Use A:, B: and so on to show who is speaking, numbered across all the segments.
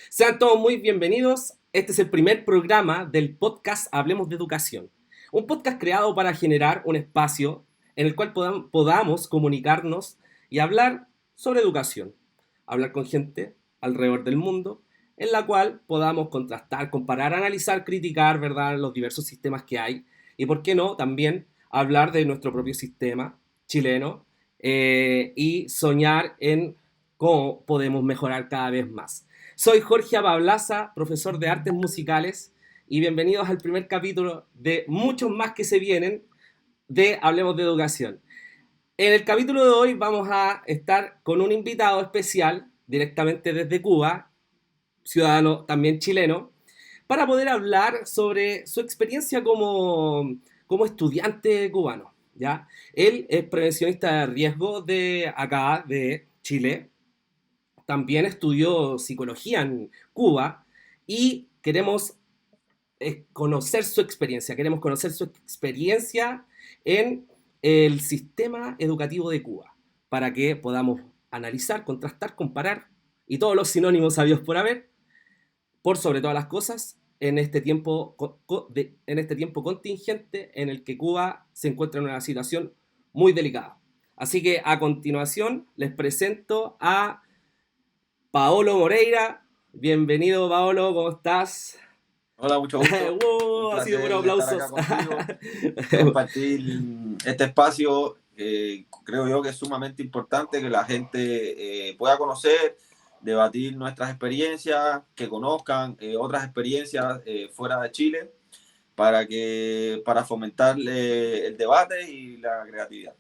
A: Sean todos muy bienvenidos. Este es el primer programa del podcast Hablemos de Educación. Un podcast creado para generar un espacio en el cual podamos comunicarnos y hablar sobre educación. Hablar con gente alrededor del mundo, en la cual podamos contrastar, comparar, analizar, criticar, ¿verdad?, los diversos sistemas que hay. Y por qué no, también hablar de nuestro propio sistema chileno y soñar en cómo podemos mejorar cada vez más. Soy Jorge Abablaza, profesor de artes musicales, y bienvenidos al primer capítulo de muchos más que se vienen de Hablemos de Educación. En el capítulo de hoy vamos a estar con un invitado especial directamente desde Cuba, ciudadano también chileno, para poder hablar sobre su experiencia como estudiante cubano. ¿Ya? Él es prevencionista de riesgo de acá, de Chile. También estudió psicología en Cuba y queremos queremos conocer su experiencia en el sistema educativo de Cuba, para que podamos analizar, contrastar, comparar y todos los sinónimos sabios por haber, por sobre todas las cosas, en este tiempo contingente en el que Cuba se encuentra en una situación muy delicada. Así que a continuación les presento a Paolo Moreira. Bienvenido, Paolo, ¿cómo estás?
B: Hola, mucho gusto. Un
A: Ha sido buenos
B: placer estar acá
A: aplausos.
B: contigo, compartir este espacio. Creo yo que es sumamente importante que la gente pueda conocer, debatir nuestras experiencias, que conozcan otras experiencias fuera de Chile, para fomentar el debate y la creatividad.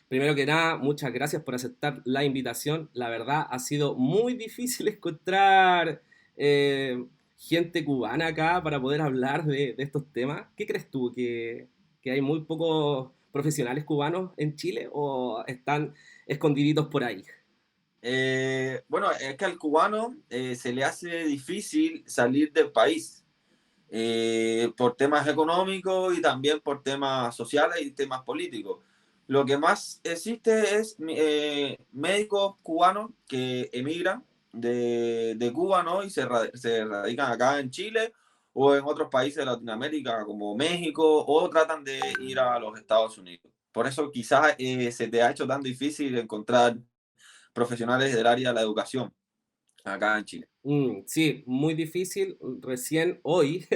A: Primero que nada, muchas gracias por aceptar la invitación. La verdad, ha sido muy difícil encontrar gente cubana acá para poder hablar de estos temas. ¿Qué crees tú? ¿Que hay muy pocos profesionales cubanos en Chile o están escondiditos por ahí?
B: Bueno, es que al cubano se le hace difícil salir del país. Por temas económicos y también por temas sociales y temas políticos. Lo que más existe es médicos cubanos que emigran de Cuba, ¿no? Y se radican acá en Chile o en otros países de Latinoamérica como México, o tratan de ir a los Estados Unidos. Por eso quizás se te ha hecho tan difícil encontrar profesionales del área de la educación acá en Chile.
A: Sí, muy difícil. Recién hoy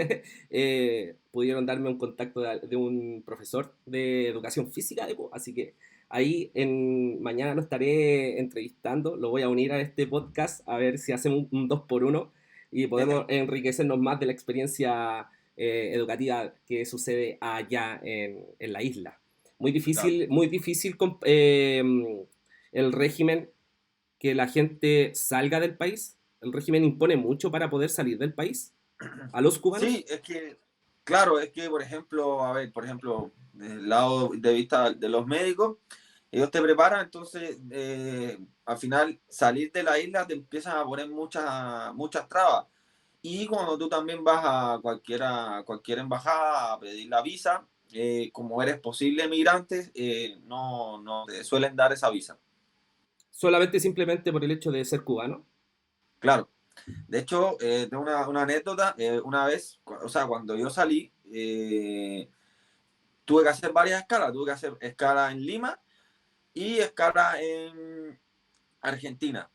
A: pudieron darme un contacto de un profesor de educación física de Cuba, así que mañana lo estaré entrevistando, lo voy a unir a este podcast a ver si hacemos un dos por uno y podemos enriquecernos más de la experiencia educativa que sucede allá en la isla.
B: Claro.
A: Muy difícil el régimen que la gente salga del país. El régimen impone mucho para poder salir del país a los cubanos.
B: Sí, es que, claro, es que, por ejemplo, a ver, por ejemplo, del lado de vista de los médicos, ellos te preparan, entonces, al final, salir de la isla te empiezan a poner muchas trabas. Y cuando tú también vas a cualquier embajada a pedir la visa, como eres posible migrante, no te suelen dar esa visa.
A: Solamente simplemente por el hecho de ser cubano.
B: Claro. De hecho, tengo una anécdota. Una vez, o sea, cuando yo salí, tuve que hacer varias escalas. Tuve que hacer escala en Lima y escala en Argentina.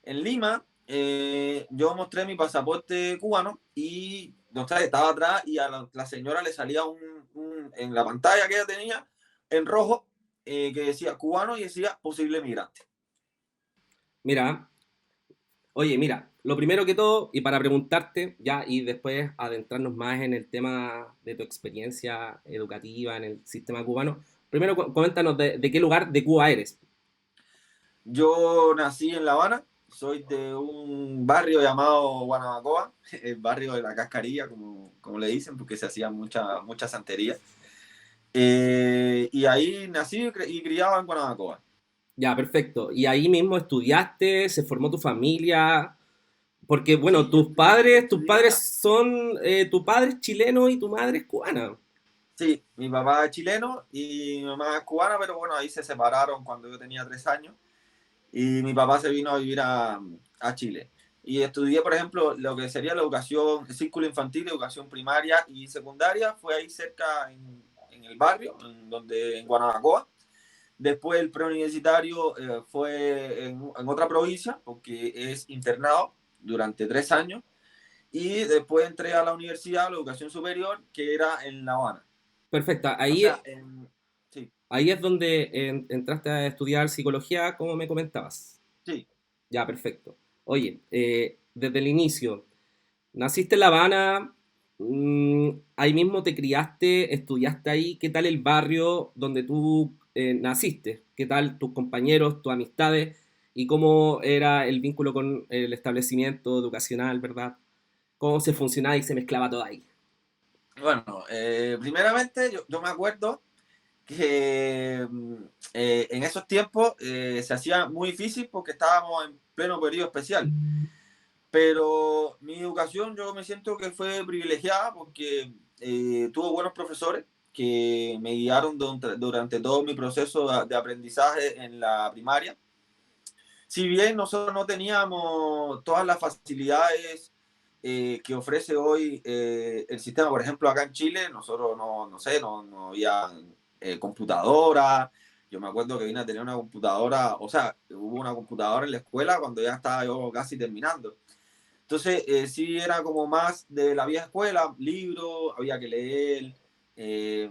B: En Lima, yo mostré mi pasaporte cubano y no sé, estaba atrás, y a la señora le salía en la pantalla que ella tenía en rojo, que decía cubano y decía posible migrante.
A: Mira, oye, mira, lo primero que todo, y para preguntarte ya, y después adentrarnos más en el tema de tu experiencia educativa en el sistema cubano, primero coméntanos de qué lugar de Cuba eres.
B: Yo nací en La Habana, soy de un barrio llamado Guanabacoa, el barrio de la cascarilla, como le dicen, porque se hacía mucha santería. Y ahí nací y criado en Guanabacoa.
A: Ya, perfecto. Y ahí mismo estudiaste, se formó tu familia, porque bueno,
B: Sí, yo
A: tus
B: estudié
A: padres
B: acá.
A: son, tu padre es chileno y tu madre es cubana.
B: Sí, mi papá es chileno y mi mamá es cubana, pero bueno, ahí se separaron cuando yo tenía 3 años y mi papá se vino a vivir a Chile. y estudié, por ejemplo, lo que sería la educación, el círculo infantil, educación primaria y secundaria, fue ahí cerca en el barrio, en Guanabacoa. Después el preuniversitario fue en otra provincia, porque es internado durante 3 años. Y después entré a la universidad, a la educación superior, que era en La Habana.
A: Perfecto.
B: O
A: Ahí,
B: sea, sí,
A: ahí es donde entraste a estudiar psicología, como me comentabas.
B: sí,
A: Ya, perfecto. Oye, desde el inicio, naciste en La Habana, ahí mismo te criaste, estudiaste ahí. ¿Qué tal el barrio donde tú naciste? ¿Qué tal tus compañeros, tus amistades? ¿Y cómo era el vínculo con el establecimiento educacional, verdad? ¿Cómo se funcionaba y se mezclaba todo ahí?
B: bueno, primeramente yo me acuerdo que en esos tiempos se hacía muy difícil porque estábamos en pleno periodo especial. Pero mi educación yo me siento que fue privilegiada porque tuve buenos profesores que me guiaron durante todo mi proceso de aprendizaje en la primaria. Si bien nosotros no teníamos todas las facilidades que ofrece hoy el sistema, por ejemplo, acá en Chile, nosotros no sé, no había computadora. Yo me acuerdo que vine a tener una computadora, o sea, hubo una computadora en la escuela cuando ya estaba yo casi terminando. Entonces, sí era como más de la vieja escuela, libros, había que leer, eh,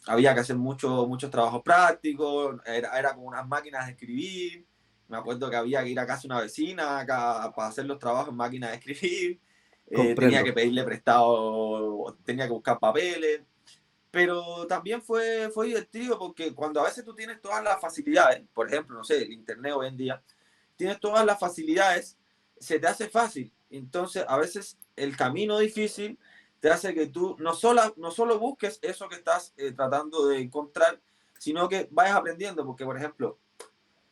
B: había que hacer muchos trabajos prácticos, era como unas máquinas de escribir. Me acuerdo que había que ir a casa de una vecina para hacer los trabajos en máquinas de escribir. Tenía
A: Comprendo.
B: que pedirle prestado, tenía que buscar papeles. Pero también fue divertido porque cuando a veces tú tienes todas las facilidades, por ejemplo, no sé, el internet hoy en día, tienes todas las facilidades, se te hace fácil. Entonces, a veces el camino difícil te hace que tú no solo busques eso que estás tratando de encontrar, sino que vayas aprendiendo. Porque, por ejemplo,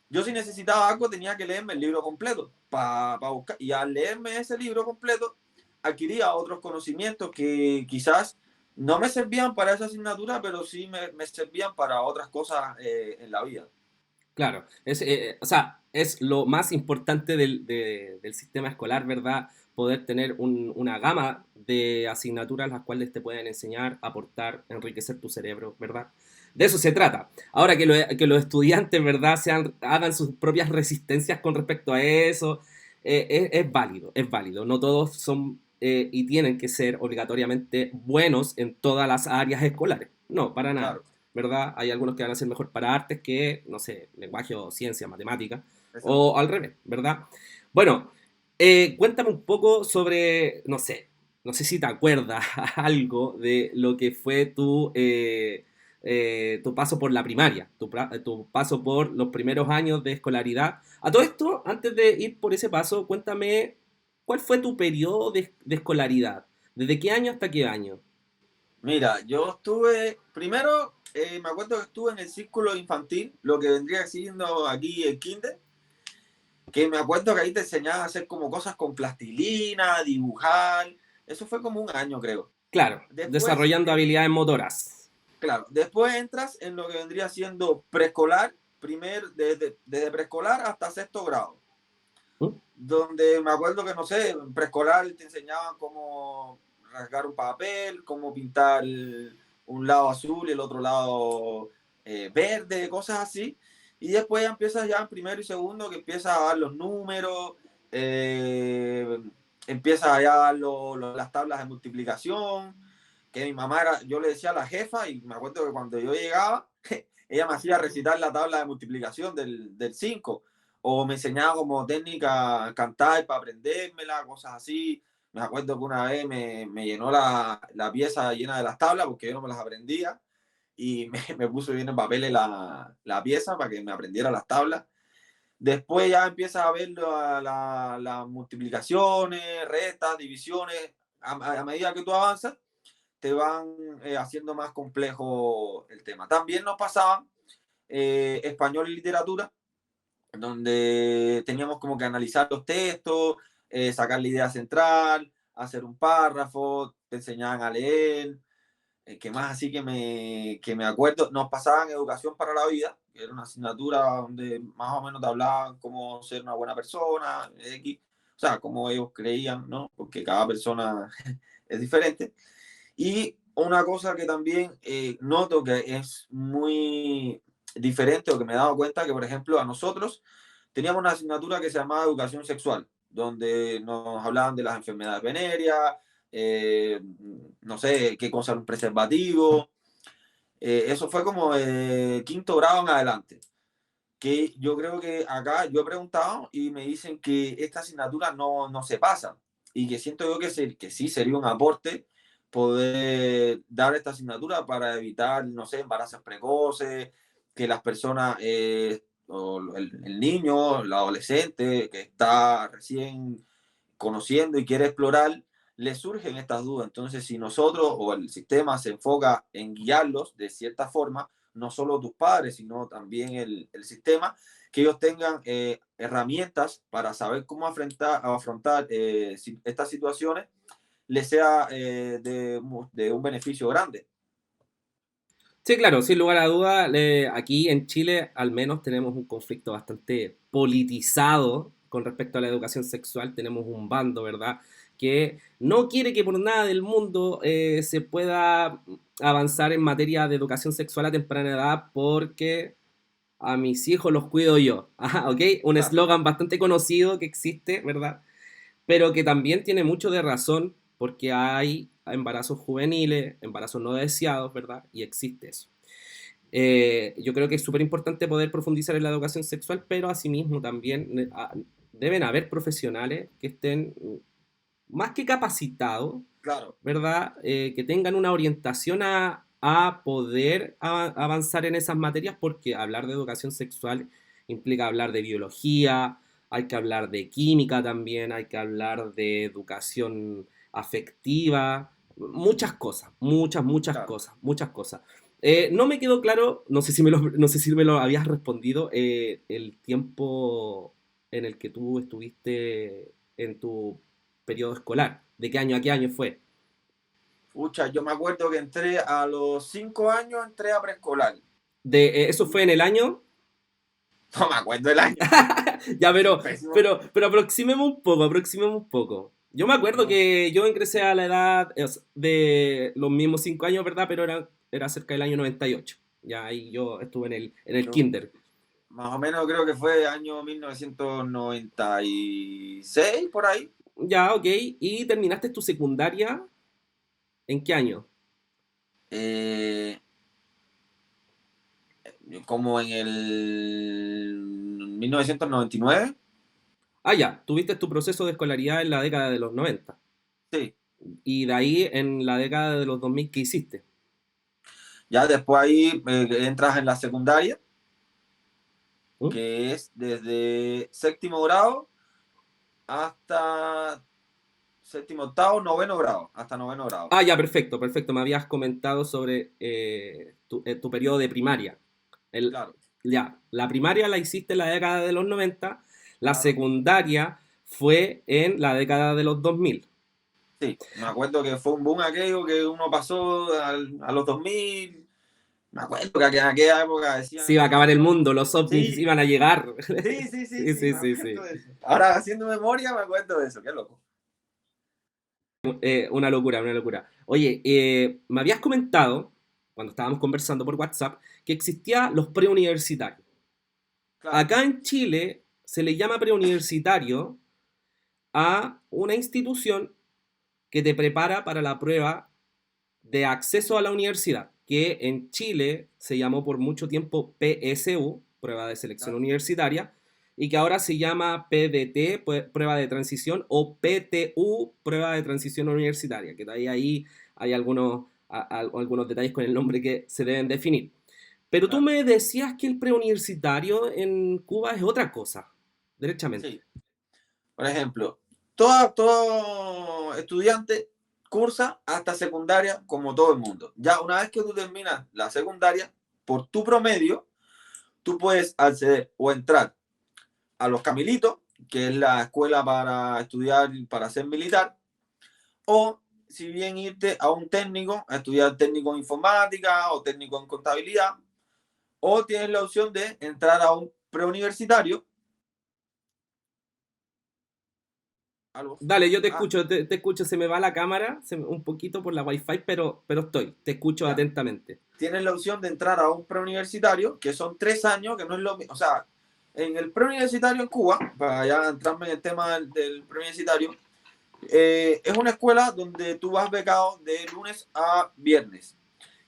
B: yo si necesitaba algo tenía que leerme el libro completo para buscar. Y al leerme ese libro completo, adquiría otros conocimientos que quizás no me servían para esa asignatura, pero sí me servían para otras cosas en la vida.
A: Claro, o sea, es lo más importante del sistema escolar, ¿verdad? Poder tener una gama de asignaturas las cuales te pueden enseñar, aportar, enriquecer tu cerebro, ¿verdad? De eso se trata. Ahora que los estudiantes, ¿verdad?, hagan sus propias resistencias con respecto a eso, es válido, es válido. No todos son y tienen que ser obligatoriamente buenos en todas las áreas escolares. No, para nada.
B: Claro,
A: ¿Verdad? Hay algunos que van a ser mejor para artes que, no sé, lenguaje o ciencia, matemática,
B: exacto.
A: o al revés, ¿verdad? Bueno, cuéntame un poco sobre, no sé si te acuerdas algo de lo que fue tu paso por la primaria, tu paso por los primeros años de escolaridad. A todo esto, antes de ir por ese paso, cuéntame, ¿cuál fue tu periodo de escolaridad? ¿Desde qué año hasta qué año?
B: Mira, yo estuve, primero, me acuerdo que estuve en el círculo infantil, lo que vendría siendo aquí el kinder, que me acuerdo que ahí te enseñaban a hacer como cosas con plastilina, dibujar, eso fue como un año, creo.
A: Claro,
B: Después,
A: desarrollando habilidades motoras.
B: claro, después entras en lo que vendría siendo preescolar, desde preescolar hasta sexto grado,
A: ¿Mm?
B: donde me acuerdo que, no sé, en preescolar te enseñaban cómo rasgar un papel, cómo pintar un lado azul y el otro lado verde, cosas así. Y después ya empiezas ya en primero y segundo, que empiezas a dar los números, eh, empiezas ya a dar las tablas de multiplicación, que mi mamá yo le decía a la jefa y me acuerdo que cuando yo llegaba, ella me hacía recitar la tabla de multiplicación del 5 o me enseñaba como técnica a cantar para aprendérmela, cosas así. Me acuerdo que una vez me llenó la pieza llena de las tablas porque yo no me las aprendía y me puso bien en papel la pieza para que me aprendiera las tablas. Después ya empiezas a ver las multiplicaciones, restas, divisiones. A medida que tú avanzas, te van haciendo más complejo el tema. También nos pasaban español y literatura, donde teníamos como que analizar los textos, sacar la idea central, hacer un párrafo, te enseñaban a leer. ¿Qué más así que me acuerdo? Nos pasaban educación para la vida, que era una asignatura donde más o menos te hablaban cómo ser una buena persona, X. o sea, como ellos creían, ¿no? Porque cada persona es diferente. Y una cosa que también noto que es muy diferente o que me he dado cuenta que, por ejemplo, a nosotros teníamos una asignatura que se llamaba educación sexual, donde nos hablaban de las enfermedades venéreas, no sé, qué cosa era un preservativo. Eso fue como quinto grado en adelante. Que yo creo que acá yo he preguntado y me dicen que esta asignatura no se pasa y que siento yo que sí sería un aporte poder dar esta asignatura para evitar, no sé, embarazos precoces, que las personas, o el niño, el adolescente que está recién conociendo y quiere explorar, le surgen estas dudas. Entonces, si nosotros o el sistema se enfoca en guiarlos de cierta forma, no solo tus padres, sino también el sistema, que ellos tengan herramientas para saber cómo afrontar estas situaciones, les sea de un beneficio grande.
A: Sí, claro, sin lugar a duda, aquí en Chile al menos tenemos un conflicto bastante politizado con respecto a la educación sexual. Tenemos un bando, ¿verdad? Que no quiere que por nada del mundo se pueda avanzar en materia de educación sexual a temprana edad porque a mis hijos los cuido yo. Ajá, ¿ok? Un
B: Claro,
A: eslogan bastante conocido que existe, ¿verdad? Pero que también tiene mucho de razón porque hay embarazos juveniles, embarazos no deseados, ¿verdad? Y existe eso. Yo creo que es súper importante poder profundizar en la educación sexual, pero asimismo también deben haber profesionales que estén más que capacitados,
B: claro,
A: ¿verdad? Que tengan una orientación a poder avanzar en esas materias, porque hablar de educación sexual implica hablar de biología, hay que hablar de química también, hay que hablar de educación afectiva, muchas cosas, muchas
B: claro.
A: cosas, muchas cosas. No me quedó claro, no sé si me lo habías respondido, el tiempo en el que tú estuviste en tu periodo escolar. ¿De qué año a qué año fue?
B: Pucha, yo me acuerdo que entré a los 5 años, entré a preescolar.
A: ¿Eso fue en el año?
B: No me acuerdo el año.
A: Ya,
B: Soy pésimo.
A: pero aproximemos un poco, aproximemos un poco. Yo me acuerdo
B: No,
A: que yo ingresé a la edad de los mismos 5 años, ¿verdad? Pero era cerca del año 98. Ya ahí yo estuve en el
B: yo
A: kinder.
B: más o menos creo que fue año 1996, por ahí.
A: Ya, ok. ¿Y terminaste tu secundaria en qué año?
B: Eh, Como en el 1999.
A: Ah, ya, tuviste tu proceso de escolaridad en la década de los 90.
B: Sí.
A: Y de ahí en la década de los 2000, ¿qué hiciste?
B: Ya después ahí entras en la secundaria,
A: ¿Mm?
B: que es desde séptimo grado hasta séptimo, octavo, noveno grado, hasta noveno grado.
A: Ah, ya, perfecto, perfecto. Me habías comentado sobre tu periodo de primaria. El,
B: Claro,
A: ya, la primaria la hiciste en la década de los 90, la
B: claro.
A: secundaria fue en la década de los 2000.
B: Sí, me acuerdo que fue un boom aquello que uno pasó a los 2000. Me acuerdo que en aquella época
A: Se iba a
B: decían,
A: acabar el mundo, los ovnis
B: sí,
A: iban a llegar.
B: sí, sí, sí,
A: Sí,
B: sí,
A: sí,
B: me
A: sí,
B: acuerdo
A: sí.
B: de eso. Ahora haciendo memoria me acuerdo de eso, qué loco.
A: Una locura, una locura. Oye, me habías comentado, cuando estábamos conversando por WhatsApp, que existía los preuniversitarios.
B: Claro,
A: Acá en Chile se le llama preuniversitario a una institución que te prepara para la prueba de acceso a la universidad, que en Chile se llamó por mucho tiempo PSU, prueba de selección
B: claro,
A: universitaria, y que ahora se llama PDT, prueba de transición, o PTU, prueba de transición universitaria, que ahí hay algunos detalles con el nombre que se deben definir. Pero tú
B: claro.
A: me decías que el preuniversitario en Cuba es otra cosa, derechamente.
B: Sí, por ejemplo, todo estudiante cursa hasta secundaria como todo el mundo. Ya una vez que tú terminas la secundaria, por tu promedio, tú puedes acceder o entrar a los Camilitos, que es la escuela para estudiar, para ser militar, o si bien irte a un técnico, a estudiar técnico en informática o técnico en contabilidad, o tienes la opción de entrar a un preuniversitario algo.
A: Dale, yo te
B: Ah,
A: escucho, te escucho, se me va la cámara un poquito por la wifi, pero te escucho
B: ya.
A: atentamente.
B: Tienes la opción de entrar a un preuniversitario, que son 3 años, que no es lo mismo. O sea, en el preuniversitario en Cuba, para ya entrarme en el tema del preuniversitario, es una escuela donde tú vas becado de lunes a viernes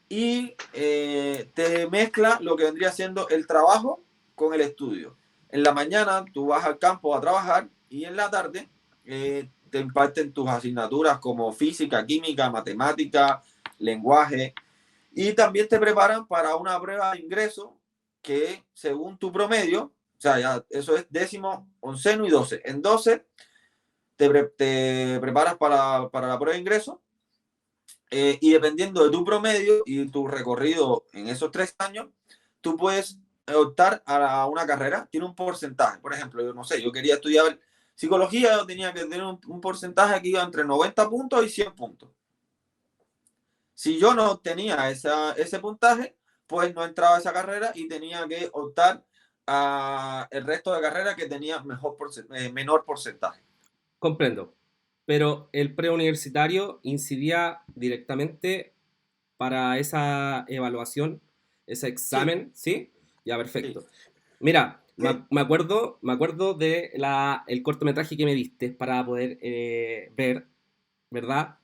B: y te mezcla lo que vendría siendo el trabajo con el estudio. En la mañana tú vas al campo a trabajar y en la tarde te imparten tus asignaturas como física, química, matemática, lenguaje y también te preparan para una prueba de ingreso que según tu promedio, o sea, ya eso es décimo, onceno y 12. En 12 te preparas para la prueba de ingreso y dependiendo de tu promedio y tu recorrido en esos 3 años, tú puedes optar a una carrera. Tiene un porcentaje. Por ejemplo, yo no sé, yo quería estudiar psicología, yo tenía que tener un porcentaje que iba entre 90 puntos y 100 puntos. Si yo no tenía ese puntaje, pues no entraba a esa carrera y tenía que optar a el resto de carreras que tenía menor porcentaje.
A: Comprendo. Pero el preuniversitario incidía directamente para esa evaluación, ese
B: Sí,
A: examen, ¿sí? Ya,
B: sí.
A: perfecto. Mira,
B: ¿Qué?
A: me acuerdo de el cortometraje que me diste para poder ver, ¿verdad?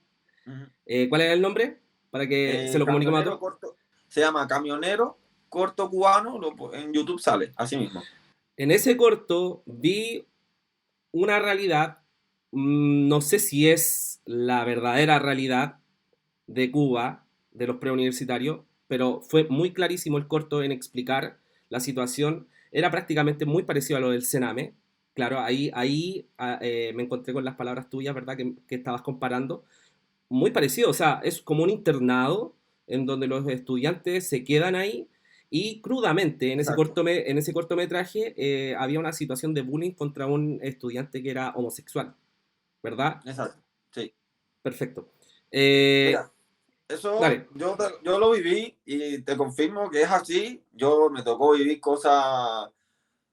B: Uh-huh.
A: ¿Cuál era el nombre? Para que se lo comuniquemos a
B: Camionero
A: todos.
B: corto, se llama Camionero Corto Cubano, en YouTube sale, así mismo.
A: En ese corto vi una realidad, no sé si es la verdadera realidad de Cuba, de los preuniversitarios, pero fue muy clarísimo el corto en explicar la situación. Era prácticamente muy parecido a lo del Sename. Claro, me encontré con las palabras tuyas, ¿verdad? Que estabas comparando. Muy parecido, o sea, es como un internado en donde los estudiantes se quedan ahí y crudamente
B: Exacto,
A: en ese cortometraje había una situación de bullying contra un estudiante que era homosexual, ¿verdad?
B: exacto, sí.
A: Perfecto.
B: Mira, eso
A: Dale.
B: yo lo viví y te confirmo que es así. Yo me tocó vivir cosas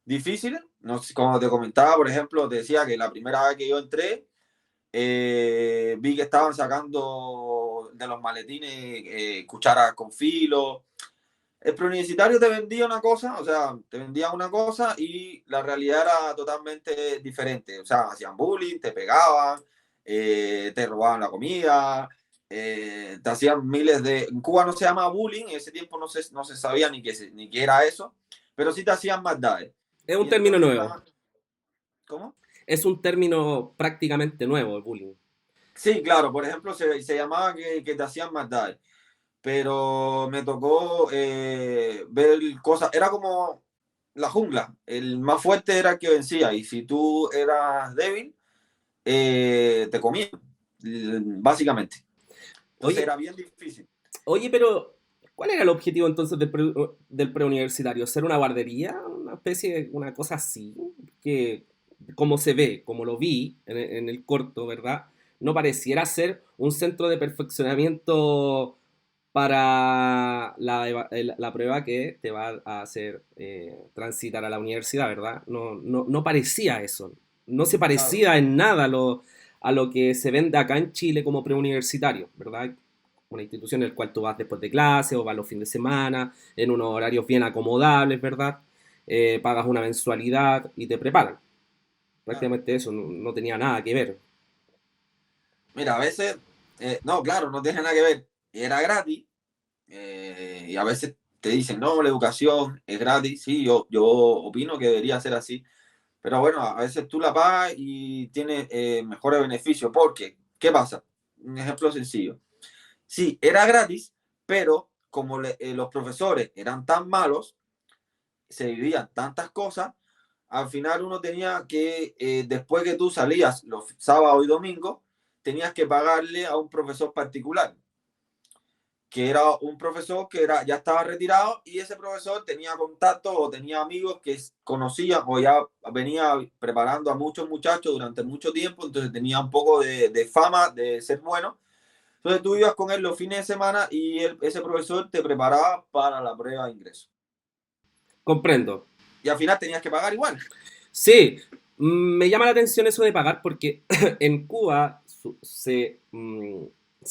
B: difíciles. No sé, como te comentaba, por ejemplo, te decía que la primera vez que yo entré, vi que estaban sacando de los maletines cucharas con filo. El preuniversitario te vendía una cosa, o sea, te vendía una cosa y la realidad era totalmente diferente. O sea, hacían bullying, te pegaban, te robaban la comida, te hacían miles de... En Cuba no se llama bullying, en ese tiempo no se sabía ni qué era eso, pero sí te hacían maldades.
A: Es un
B: Y
A: término
B: entonces
A: nuevo.
B: estaban... ¿Cómo?
A: Es un término prácticamente nuevo, el bullying.
B: Sí, claro, por ejemplo, se llamaba que te hacían maldades. Pero me tocó ver cosas, era como la jungla, el más fuerte era el que vencía y si tú eras débil, te comían, básicamente. Entonces
A: Oye,
B: era bien difícil.
A: oye, pero ¿cuál era el objetivo entonces del preuniversitario? ¿Ser una guardería? ¿Una especie de una cosa así? Que como se ve, como lo vi en el corto, ¿verdad? No pareciera ser un centro de perfeccionamiento para la prueba que te va a hacer transitar a la universidad, ¿verdad? No parecía eso. No se
B: Claro,
A: parecía en nada a lo que se vende acá en Chile como preuniversitario, ¿verdad? Una institución en la cual tú vas después de clase o vas los fines de semana, en unos horarios bien acomodables, ¿verdad? Pagas una mensualidad y te preparan.
B: claro.
A: Prácticamente eso, no tenía nada que ver.
B: Mira, a veces, no, claro, no tiene nada que ver. Era gratis y a veces te dicen, no, la educación es gratis. Sí, yo opino que debería ser así. Pero bueno, a veces tú la pagas y tienes mejores beneficios. Porque, ¿qué pasa? Un ejemplo sencillo. Sí, era gratis, pero como los profesores eran tan malos, se vivían tantas cosas, al final uno tenía que, después que tú salías los sábados y domingos, tenías que pagarle a un profesor particular que era un profesor que ya estaba retirado y ese profesor tenía contacto o tenía amigos que conocían o ya venía preparando a muchos muchachos durante mucho tiempo, entonces tenía un poco de fama de ser bueno. Entonces tú ibas con él los fines de semana y ese profesor te preparaba para la prueba de ingreso.
A: Comprendo.
B: Y al final tenías que pagar igual.
A: Sí, Me llama la atención eso de pagar porque en Cuba se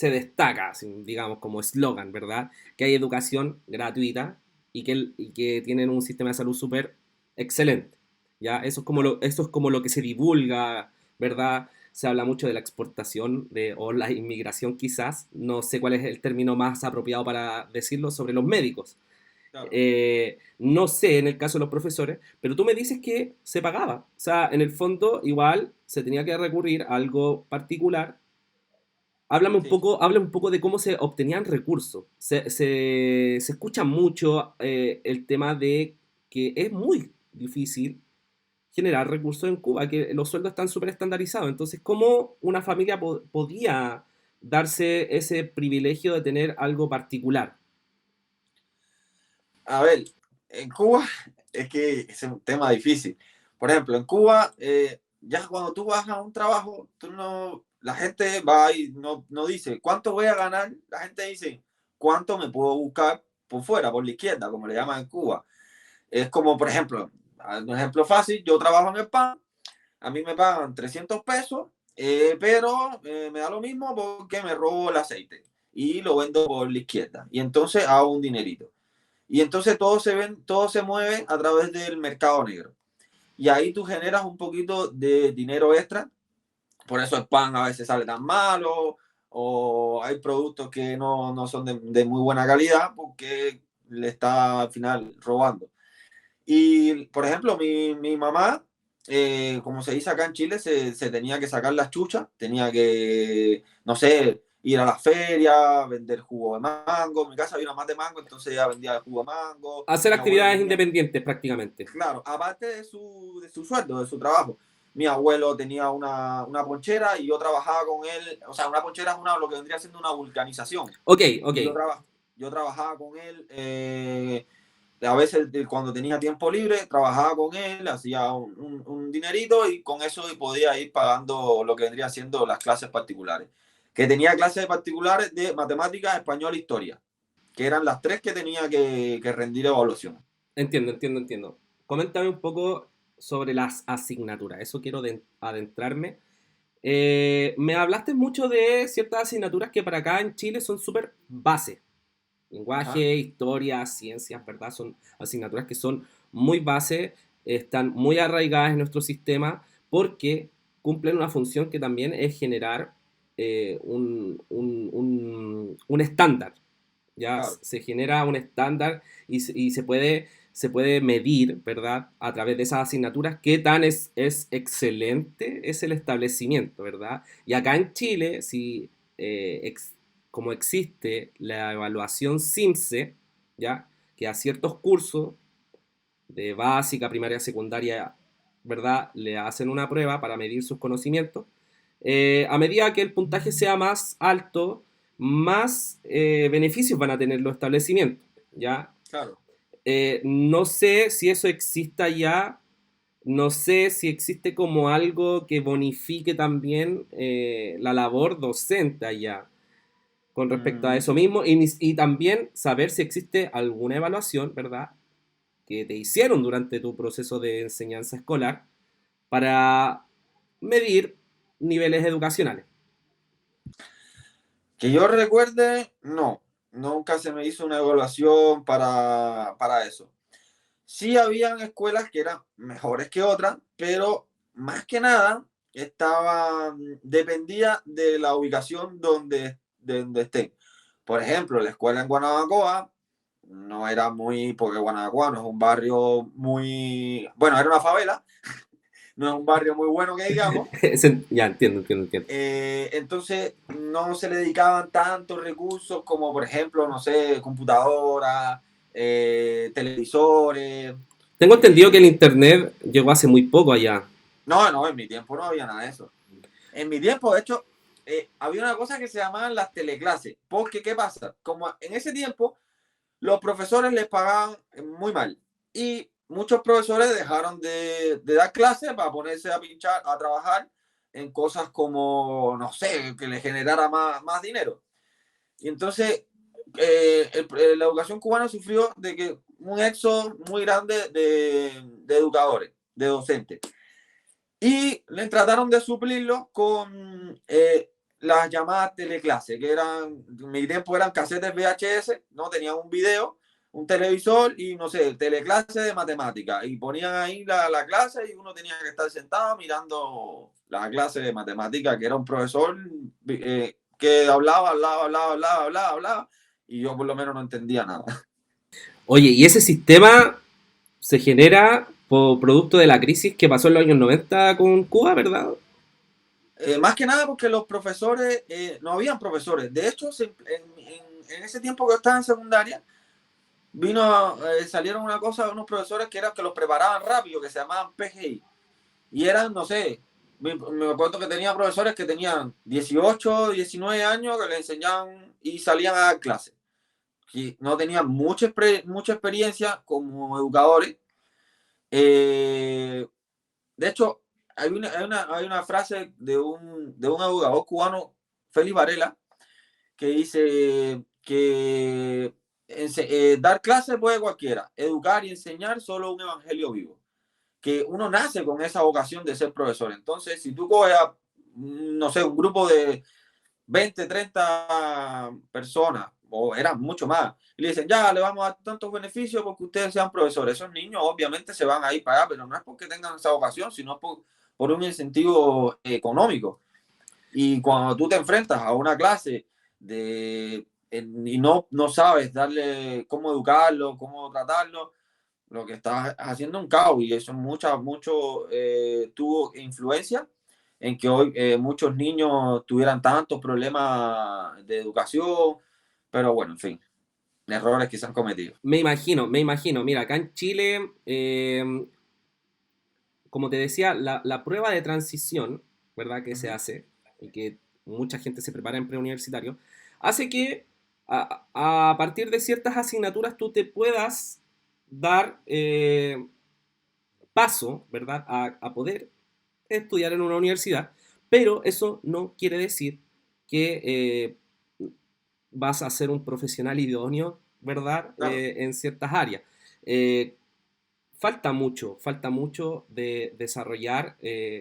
A: destaca, así, digamos, como eslogan, ¿verdad? Que hay educación gratuita y que tienen un sistema de salud súper excelente, ¿ya? Eso es como lo que se divulga, ¿verdad? Se habla mucho de la exportación o la inmigración quizás, no sé cuál es el término más apropiado para decirlo, sobre los médicos.
B: Claro.
A: No sé en el caso de los profesores, pero tú me dices que se pagaba. O sea, en el fondo igual se tenía que recurrir a algo particular.
B: Sí.
A: Háblame un poco de cómo se obtenían recursos. Se escucha mucho el tema de que es muy difícil generar recursos en Cuba, que los sueldos están súper estandarizados. Entonces, ¿cómo una familia podía darse ese privilegio de tener algo particular?
B: A ver, en Cuba es que es un tema difícil. Por ejemplo, en Cuba, ya cuando tú vas a un trabajo, tú no, la gente va y no dice cuánto voy a ganar, la gente dice cuánto me puedo buscar por fuera, por la izquierda, como le llaman en Cuba. Es como, por ejemplo, un ejemplo fácil, yo trabajo en el pan, a mí me pagan 300 pesos, pero me da lo mismo porque me robo el aceite y lo vendo por la izquierda. Y entonces hago un dinerito. Y entonces todo se mueve a través del mercado negro. Y ahí tú generas un poquito de dinero extra. Por eso el pan a veces sale tan malo o hay productos que no son de muy buena calidad porque le está al final robando. Y, por ejemplo, mi mamá, como se dice acá en Chile, se tenía que sacar las chuchas, tenía que, no sé, ir a la feria, vender jugo de mango. En mi casa había una más de mango, entonces ella vendía el jugo de mango.
A: Hacer
B: Mi abuelo
A: actividades
B: tenía,
A: independientes prácticamente.
B: claro, aparte de su sueldo, de su trabajo. Mi abuelo tenía una ponchera y yo trabajaba con él. O sea, una ponchera es lo que vendría siendo una vulcanización.
A: Ok, ok.
B: Y yo trabajaba con él. A veces cuando tenía tiempo libre, trabajaba con él, hacía un dinerito y con eso podía ir pagando lo que vendría siendo las clases particulares. Que tenía clases particulares de matemáticas, español e historia, que eran las tres que tenía que rendir evaluación.
A: Entiendo. Coméntame un poco sobre las asignaturas. Eso quiero adentrarme. Me hablaste mucho de ciertas asignaturas que para acá en Chile son súper base.
B: Ajá.
A: Lenguaje, historia, ciencias, ¿verdad? Son asignaturas que son muy base, están muy arraigadas en nuestro sistema porque cumplen una función que también es generar un estándar. Ya
B: Claro.
A: se genera un estándar y se puede medir, ¿verdad? A través de esas asignaturas qué tan es excelente es el establecimiento, ¿verdad? Y acá en Chile, si como existe la evaluación CIMSE, ¿ya? Que a ciertos cursos de básica, primaria, secundaria, ¿verdad? Le hacen una prueba para medir sus conocimientos. A medida que el puntaje sea más alto, más beneficios van a tener los establecimientos, ¿ya?
B: Claro.
A: No sé si eso exista ya, no sé si existe como algo que bonifique también la labor docente allá con respecto a
B: Mm,
A: eso mismo y también saber si existe alguna evaluación, ¿verdad? Que te hicieron durante tu proceso de enseñanza escolar para medir niveles educacionales.
B: que yo recuerde, no. Nunca se me hizo una evaluación para eso. Sí habían escuelas que eran mejores que otras, pero más que nada dependía de la ubicación de donde estén. Por ejemplo, la escuela en Guanabacoa no era muy, porque Guanabacoa no es un barrio muy, bueno, era una favela, no es un barrio muy bueno que digamos.
A: Ya, entiendo.
B: Entonces no se le dedicaban tantos recursos como, por ejemplo, no sé, computadoras, televisores.
A: Tengo entendido que el
B: eh,
A: Internet llegó hace muy poco allá.
B: no, en mi tiempo no había nada de eso. En mi tiempo, de hecho, había una cosa que se llamaban las teleclases. Porque, ¿qué pasa? Como en ese tiempo los profesores les pagaban muy mal. Y muchos profesores dejaron de dar clases para ponerse a pinchar, a trabajar en cosas como, no sé, que les generara más dinero. Y entonces la educación cubana sufrió de que un éxodo muy grande de educadores, de docentes. Y le trataron de suplirlo con las llamadas teleclases, que eran, en mi tiempo eran casetes VHS, no tenían un video, un televisor y no sé, teleclase de matemática. Y ponían ahí la clase y uno tenía que estar sentado mirando la clase de matemática, que era un profesor que hablaba, y yo por lo menos no entendía nada.
A: Oye, y ese sistema se genera por producto de la crisis que pasó en los años 90 con Cuba, ¿verdad?
B: Más que nada porque los profesores, no habían profesores. De hecho, en ese tiempo que yo estaba en secundaria, salieron una cosa, unos profesores que eran que los preparaban rápido, que se llamaban PGI. Y eran, no sé, me acuerdo que tenía profesores que tenían 18, 19 años que le enseñaban y salían a dar clases. Que no tenían mucha experiencia como educadores. Eh, de hecho, hay una frase de un educador cubano, Félix Varela, que dice que dar clases puede cualquiera, educar y enseñar solo un evangelio vivo. Que uno nace con esa vocación de ser profesor. Entonces, si tú coges a, no sé, un grupo de 20, 30 personas, o eran mucho más, y le dicen, ya, le vamos a dar tantos beneficios porque ustedes sean profesores. Esos niños obviamente se van a ir para allá, pero no es porque tengan esa vocación, sino por un incentivo económico. Y cuando tú te enfrentas a una clase y no sabes darle cómo educarlo, cómo tratarlo, lo que estás haciendo es un caos y eso mucho tuvo influencia en que hoy muchos niños tuvieran tantos problemas de educación, pero bueno, en fin, errores que se han cometido.
A: Me imagino. Mira, acá en Chile, como te decía, la prueba de transición, ¿verdad? Que se
B: Ujú.
A: hace y que mucha gente se prepara en preuniversitario, hace que a partir de ciertas asignaturas tú te puedas dar paso, ¿verdad? A poder estudiar en una universidad, pero eso no quiere decir que vas a ser un profesional idóneo, ¿verdad?
B: Claro,
A: En ciertas áreas. Eh, falta mucho de desarrollar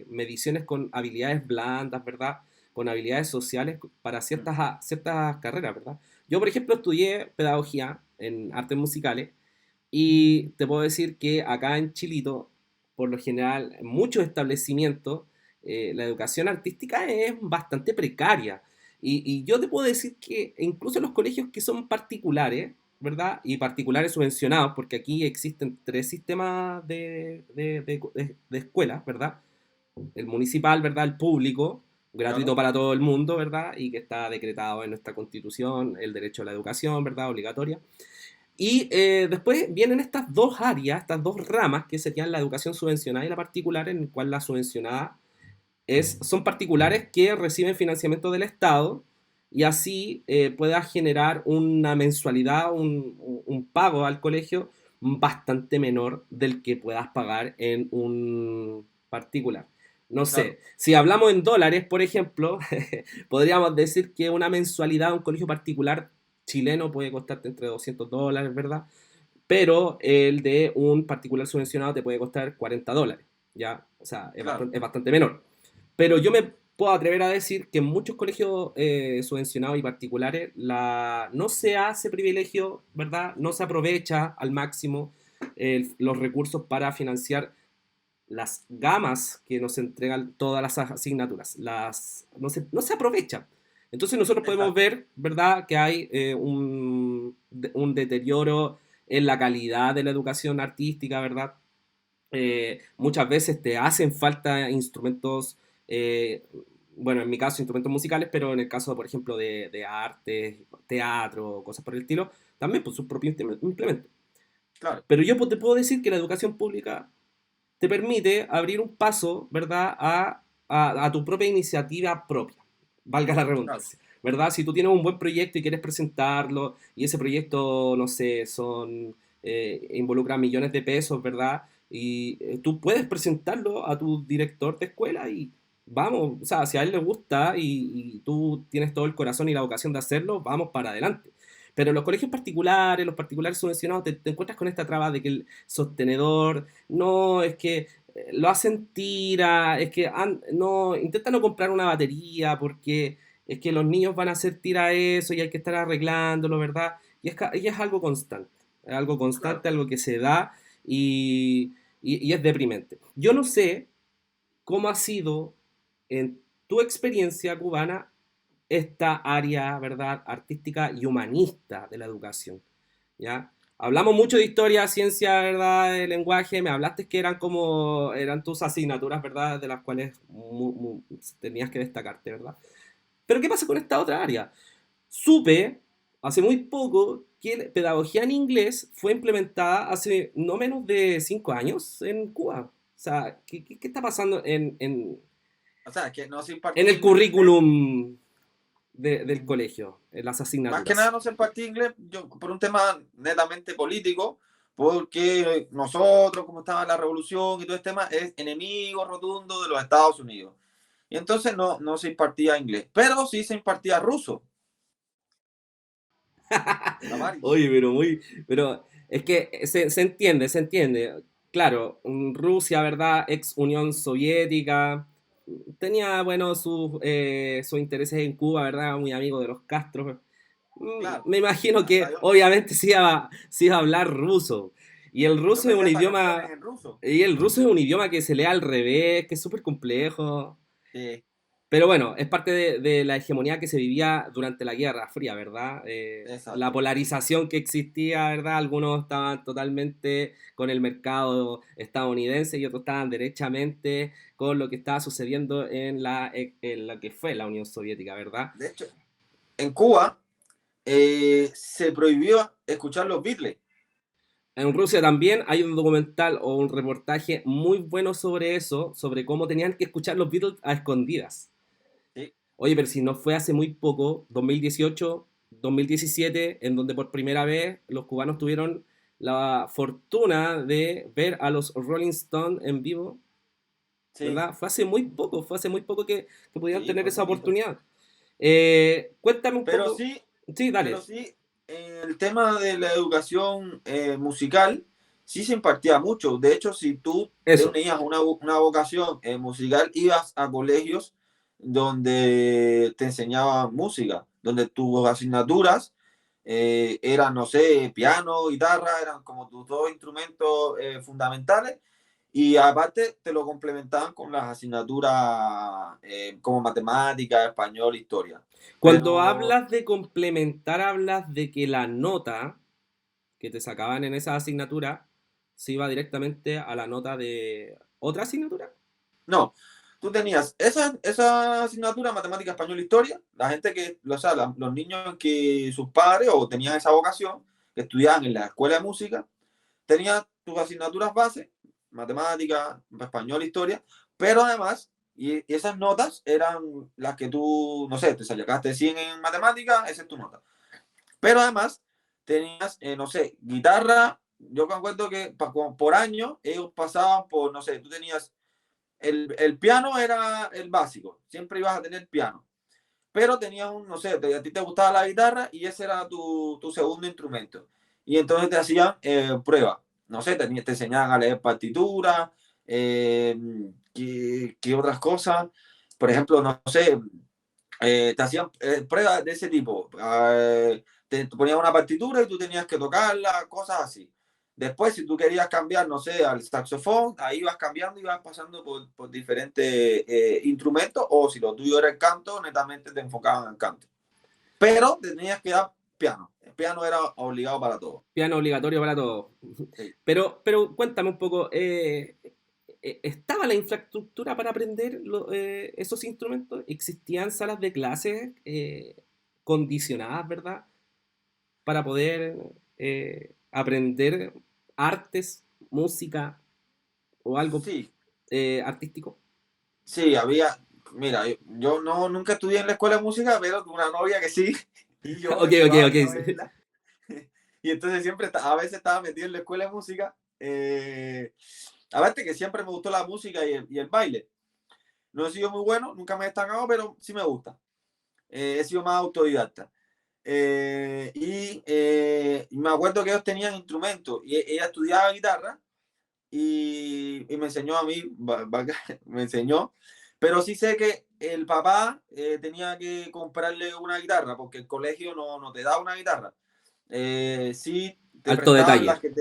A: mediciones con habilidades blandas, ¿verdad? Con habilidades sociales para ciertas carreras, ¿verdad? Yo, por ejemplo, estudié pedagogía en artes musicales y te puedo decir que acá en Chilito, por lo general, en muchos establecimientos, la educación artística es bastante precaria. Y yo te puedo decir que incluso en los colegios que son particulares, ¿verdad? Y particulares subvencionados, porque aquí existen tres sistemas de escuelas, ¿verdad? El municipal, ¿verdad? El público, gratuito
B: claro.
A: para todo el mundo, ¿verdad? Y que está decretado en nuestra constitución, el derecho a la educación, ¿verdad? Obligatoria. Y después vienen estas dos áreas, estas dos ramas, que serían la educación subvencionada y la particular, en el cual la subvencionada son particulares que reciben financiamiento del Estado y así puedas generar una mensualidad, un pago al colegio bastante menor del que puedas pagar en un particular. No
B: Claro,
A: sé, si hablamos en dólares, por ejemplo, podríamos decir que una mensualidad de un colegio particular chileno puede costarte entre $200, ¿verdad? Pero el de un particular subvencionado te puede costar $40, ¿ya? O sea,
B: claro.
A: es bastante menor. Pero yo me puedo atrever a decir que en muchos colegios subvencionados y particulares no se hace privilegio, ¿verdad? No se aprovecha al máximo los recursos para financiar las gamas que nos entregan todas las asignaturas. No se aprovecha. Entonces nosotros podemos
B: Exacto.
A: ver, ¿verdad?, que hay un deterioro en la calidad de la educación artística, ¿verdad? Muchas veces te hacen falta instrumentos, eh, bueno, en mi caso instrumentos musicales, pero en el caso, por ejemplo, de arte, teatro, cosas por el estilo, también pues sus propios implementos.
B: Claro,
A: Pero yo te puedo decir que la educación pública te permite abrir un paso, ¿verdad?, a tu propia iniciativa propia, valga la
B: claro.
A: redundancia, ¿verdad? Si tú tienes un buen proyecto y quieres presentarlo, y ese proyecto, no sé, involucra millones de pesos, ¿verdad? Y tú puedes presentarlo a tu director de escuela y vamos, o sea, si a él le gusta y tú tienes todo el corazón y la vocación de hacerlo, vamos para adelante. Pero en los colegios particulares, los particulares subvencionados, te encuentras con esta traba de que el sostenedor, no, es que lo hacen tira, es que no, intentan no comprar una batería porque es que los niños van a hacer tira eso y hay que estar arreglándolo, ¿verdad? Y es algo
B: Claro.
A: constante, algo que se da y, y es deprimente. Yo no sé cómo ha sido en tu experiencia cubana esta área, ¿verdad?, artística y humanista de la educación, ¿ya? Hablamos mucho de historia, ciencia, ¿verdad?, de lenguaje, me hablaste que eran tus asignaturas, ¿verdad?, de las cuales tenías que destacarte, ¿verdad? Pero ¿qué pasa con esta otra área? Supe hace muy poco que pedagogía en inglés fue implementada hace no menos de 5 años en Cuba. O sea, ¿qué está pasando
B: O sea, que no se
A: en
B: impartía
A: el
B: inglés.
A: currículum del colegio, en las
B: Más que nada
A: asignaturas?
B: no se impartía inglés yo, por un tema netamente político, porque nosotros, como estaba la revolución y todo este tema, es enemigo rotundo de los Estados Unidos. Y entonces no se impartía inglés, pero sí se impartía ruso, Tavares.
A: Oye, pero es que se entiende. Claro, Rusia, ¿verdad? Ex Unión Soviética, tenía, bueno, sus intereses en Cuba, ¿verdad? Muy amigo de los Castro.
B: Claro,
A: Me imagino
B: hasta
A: que
B: yo,
A: obviamente se iba a hablar ruso. Y el
B: yo
A: ruso
B: me
A: es
B: sé
A: un
B: hasta canciones
A: idioma,
B: en ruso.
A: y el ruso es un idioma que se lee al revés, que es súper complejo.
B: Sí,
A: Pero bueno, es parte de la hegemonía que se vivía durante la Guerra Fría, ¿verdad? La
B: exacto.
A: polarización que existía, ¿verdad? Algunos estaban totalmente con el mercado estadounidense y otros estaban derechamente con lo que estaba sucediendo en lo que fue la Unión Soviética, ¿verdad?
B: De hecho, en Cuba se prohibió escuchar los Beatles.
A: En Rusia también hay un documental o un reportaje muy bueno sobre eso, sobre cómo tenían que escuchar los Beatles a escondidas.
B: Sí,
A: Oye, pero si no fue hace muy poco, 2018, 2017, en donde por primera vez los cubanos tuvieron la fortuna de ver a los Rolling Stones en vivo,
B: sí,
A: ¿verdad? Fue hace muy poco que pudieron
B: sí,
A: tener
B: fue
A: esa
B: poquito.
A: oportunidad. Cuéntame un
B: Pero
A: poco.
B: sí,
A: Sí, dale.
B: pero sí, el tema de la educación musical sí se impartía mucho. De hecho, si tú
A: Eso.
B: tenías una vocación musical, ibas a colegios donde te enseñaban música, donde tus asignaturas eran, no sé, piano, guitarra, eran como tus dos instrumentos fundamentales. Y aparte te lo complementaban con las asignaturas como matemática, español, historia.
A: Cuando
B: Pero
A: hablas de complementar, hablas de que la nota que te sacaban en esa asignatura se iba directamente a la nota de otra asignatura.
B: no, tú tenías esa asignatura, matemática, español, historia, la gente que, o sea, los niños que sus padres o tenían esa vocación, que estudiaban en la escuela de música, tenían tus asignaturas base, matemática, español, historia, pero además, y esas notas eran las que tú, no sé, te sacaste 100 en matemática, esa es tu nota. Pero además tenías, no sé, guitarra, yo me acuerdo que por año ellos pasaban por, no sé, tú tenías el piano era el básico, siempre ibas a tener piano, pero tenías un, no sé, a ti te gustaba la guitarra y ese era tu segundo instrumento. Y entonces te hacían pruebas, no sé, te enseñaban a leer partituras, eh, ¿qué otras cosas? Por ejemplo, no sé, te hacían pruebas de ese tipo. Te ponían una partitura y tú tenías que tocarla, cosas así. Después, si tú querías cambiar, no sé, al saxofón, ahí vas cambiando y vas pasando por diferentes instrumentos, o si lo tuyo era el canto, netamente te enfocaban al canto. Pero tenías que dar piano. El piano era obligado para todo.
A: Piano obligatorio para todos.
B: Sí.
A: Pero cuéntame un poco, ¿estaba la infraestructura para aprender esos instrumentos? ¿Existían salas de clases condicionadas, ¿verdad? Para poder aprender artes, música o algo
B: Sí,
A: artístico.
B: sí, había. Mira, yo no, nunca estudié en la escuela de música, pero tuve una novia que sí, y yo
A: Ok,
B: me
A: ok,
B: llevaba
A: ok.
B: a ir a verla. Y entonces siempre, a veces estaba metido en la escuela de música. Aparte que siempre me gustó la música y el baile. No he sido muy bueno, nunca me he destacado, pero sí me gusta. He sido más autodidacta. Y me acuerdo que ellos tenían instrumentos y ella estudiaba guitarra, y me enseñó a mí, me enseñó, pero sí sé que el papá tenía que comprarle una guitarra porque el colegio no te da una guitarra. Sí te
A: Alto
B: prestaban
A: detalle.
B: las que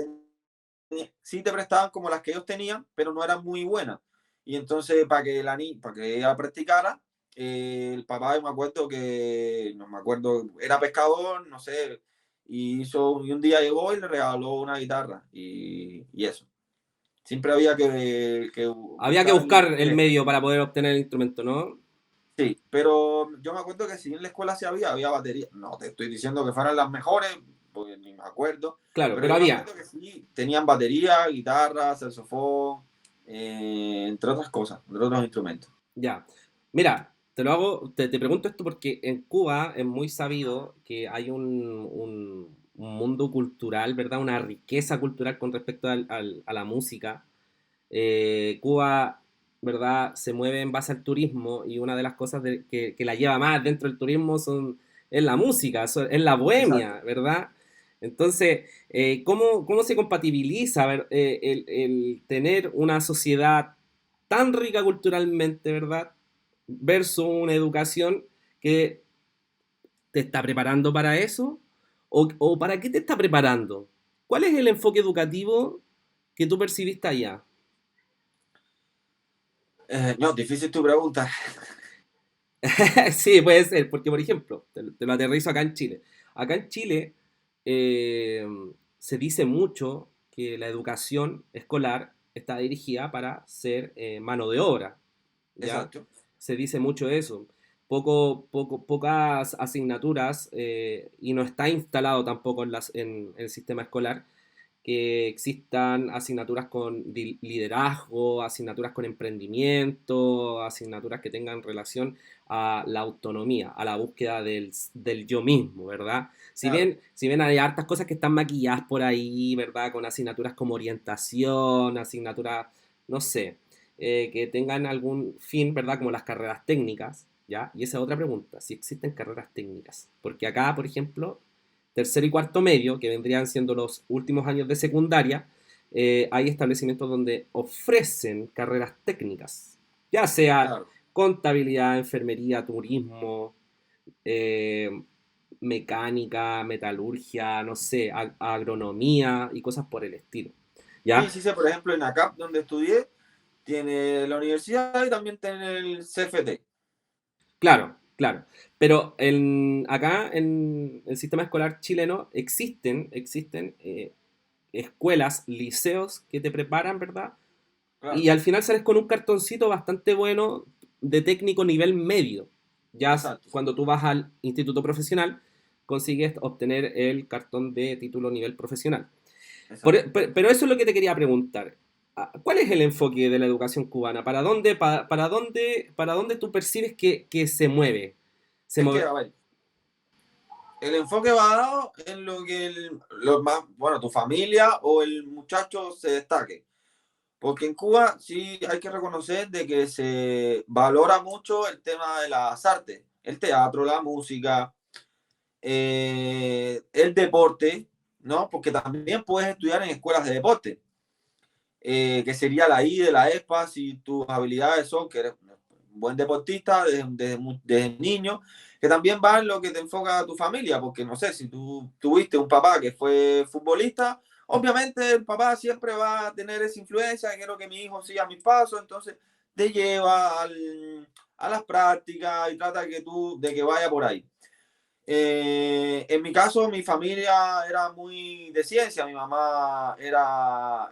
B: sí te prestaban como las que ellos tenían, pero no eran muy buenas. Y entonces para que ella practicara, el papá, me acuerdo que, no me acuerdo, era pescador, no sé, y un día llegó y le regaló una guitarra y eso. Siempre había que
A: Había que
B: buscar
A: buscar el
B: el.
A: medio para poder obtener el instrumento, ¿no?
B: Sí, pero yo me acuerdo que si en la escuela sí había batería. No te estoy diciendo que fueran las mejores, porque ni me acuerdo.
A: Claro,
B: Pero
A: pero
B: yo me
A: había.
B: acuerdo que sí tenían batería, guitarra, saxofón, entre otras cosas, entre otros instrumentos.
A: Ya. Mira, te pregunto esto porque en Cuba es muy sabido que hay un mundo cultural, ¿verdad? Una riqueza cultural con respecto a la música. Cuba, ¿verdad? Se mueve en base al turismo y una de las cosas que la lleva más dentro del turismo es la música, es la
B: Exacto.
A: bohemia, ¿verdad? Entonces, ¿cómo se compatibiliza el tener una sociedad tan rica culturalmente, ¿verdad? Versus una educación que te está preparando para eso? ¿O para qué te está preparando? ¿Cuál es el enfoque educativo que tú percibiste allá?
B: No, difícil tu pregunta.
A: Sí, puede ser, porque por ejemplo, te lo aterrizo acá en Chile. Acá en Chile eh, se dice mucho que la educación escolar está dirigida para ser mano de obra, ¿ya?
B: Exacto.
A: Se dice mucho eso. Pocas asignaturas y no está instalado tampoco en el sistema escolar que existan asignaturas con liderazgo, asignaturas con emprendimiento, asignaturas que tengan relación a la autonomía, a la búsqueda del yo mismo, ¿verdad?
B: Claro.
A: Si bien hay hartas cosas que están maquilladas por ahí, ¿verdad? Con asignaturas como orientación, asignaturas, no sé, que tengan algún fin, ¿verdad? Como las carreras técnicas, ¿ya? Y esa es otra pregunta, si existen carreras técnicas. Porque acá, por ejemplo, tercero y cuarto medio, que vendrían siendo los últimos años de secundaria, hay establecimientos donde ofrecen carreras técnicas, ya sea
B: Claro.
A: contabilidad, enfermería, turismo, eh, mecánica, metalurgia, no sé, agronomía y cosas por el estilo.
B: Sí,
A: ¿Ya?
B: sí sé, por ejemplo, en ACAP, donde estudié, tiene la universidad y también tiene el CFT.
A: Claro, claro. Pero acá en el sistema escolar chileno existen escuelas, liceos que te preparan, ¿verdad?
B: Claro.
A: Y al final sales con un cartoncito bastante bueno de técnico nivel medio. Ya
B: Exacto.
A: cuando tú vas al instituto profesional, consigues obtener el cartón de título nivel profesional.
B: Exacto.
A: Pero eso es lo que te quería preguntar. ¿Cuál es el enfoque de la educación cubana? Para dónde tú percibes que se mueve? Se
B: Es que,
A: mueve.
B: a ver, el enfoque va dado en lo que los más, bueno, tu familia o el muchacho se destaque. Porque en Cuba sí hay que reconocer de que se valora mucho el tema de las artes, el teatro, la música, el deporte, ¿no? Porque también puedes estudiar en escuelas de deporte, que sería la I de la ESPA, si tus habilidades son que eres un buen deportista desde niño, que también va en lo que te enfoca a tu familia, porque no sé, si tú tuviste un papá que fue futbolista, obviamente el papá siempre va a tener esa influencia, quiero que mi hijo siga mis pasos, entonces te lleva a las prácticas y trata de que vaya por ahí. En mi caso, mi familia era muy de ciencia, mi mamá era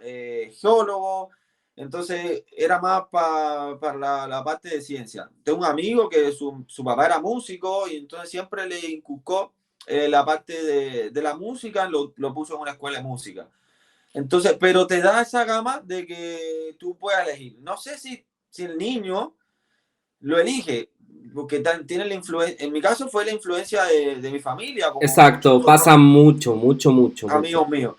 B: geólogo, entonces era más para la parte de ciencia. Tengo un amigo que su papá era músico y entonces siempre le inculcó la parte de la música, lo puso en una escuela de música. Entonces, pero te da esa gama de que tú puedas elegir. No sé si el niño lo elige, porque tiene la influencia, en mi caso fue la influencia de mi familia, como muchos
A: Exacto,
B: otros
A: pasa mucho, mucho, mucho, mucho.
B: amigos míos.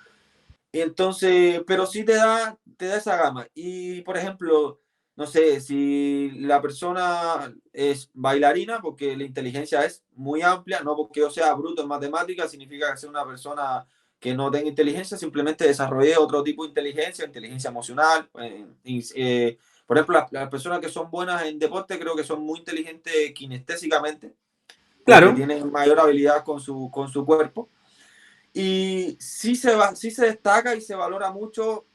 B: Y entonces, pero sí te da esa gama. Y por ejemplo, no sé, si la persona es bailarina, porque la inteligencia es muy amplia, no porque yo sea bruto en matemáticas, significa que sea una persona que no tenga inteligencia, simplemente desarrolle otro tipo de inteligencia, inteligencia emocional. Por ejemplo, las personas que son buenas en deporte creo que son muy inteligentes kinestésicamente, porque
A: Claro.
B: tienen mayor habilidad con su cuerpo. Y sí se destaca y se valora mucho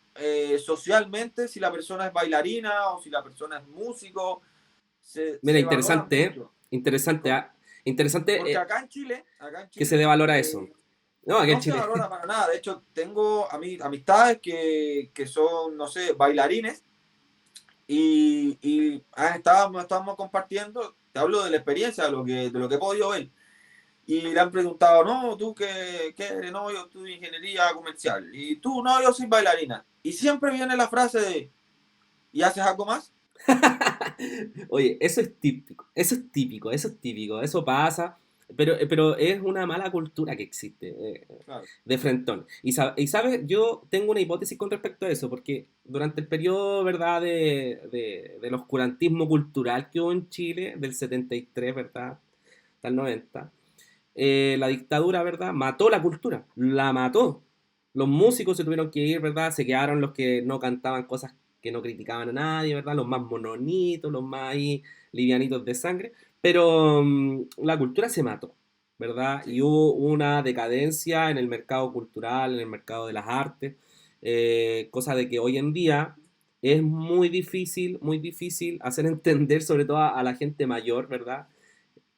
B: socialmente si la persona es bailarina o si la persona es músico,
A: Mira,
B: se valora
A: interesante, ¿eh?
B: mucho.
A: Interesante,
B: Por-
A: ¿ah? Interesante
B: Porque acá en
A: que se
B: Chile
A: devalora eso. No, aquí en
B: no se
A: Chile.
B: valora para nada. De hecho, tengo amistades que son, no sé, bailarines estábamos compartiendo, te hablo de la experiencia, de lo que he podido ver. Y le han preguntado, no, tú qué eres, no, yo estudio ingeniería comercial. Y tú, no, yo soy bailarina. Y siempre viene la frase de, ¿y haces algo más?
A: Oye, eso es típico, eso es típico, eso es típico, eso pasa, pero es una mala cultura que existe
B: Claro.
A: de frentón. Y sabes, yo tengo una hipótesis con respecto a eso, porque durante el periodo, ¿verdad?, del oscurantismo cultural que hubo en Chile, del 73, ¿verdad?, hasta el 90, la dictadura, ¿verdad?, mató la cultura, la mató. Los músicos se tuvieron que ir, ¿verdad? Se quedaron los que no cantaban cosas que no criticaban a nadie, ¿verdad? Los más mononitos, los más ahí livianitos de sangre. Pero la cultura se mató, ¿verdad? Y
B: Sí.
A: hubo una decadencia en el mercado cultural, en el mercado de las artes, cosa de que hoy en día es muy difícil hacer entender, sobre todo a la gente mayor, ¿verdad?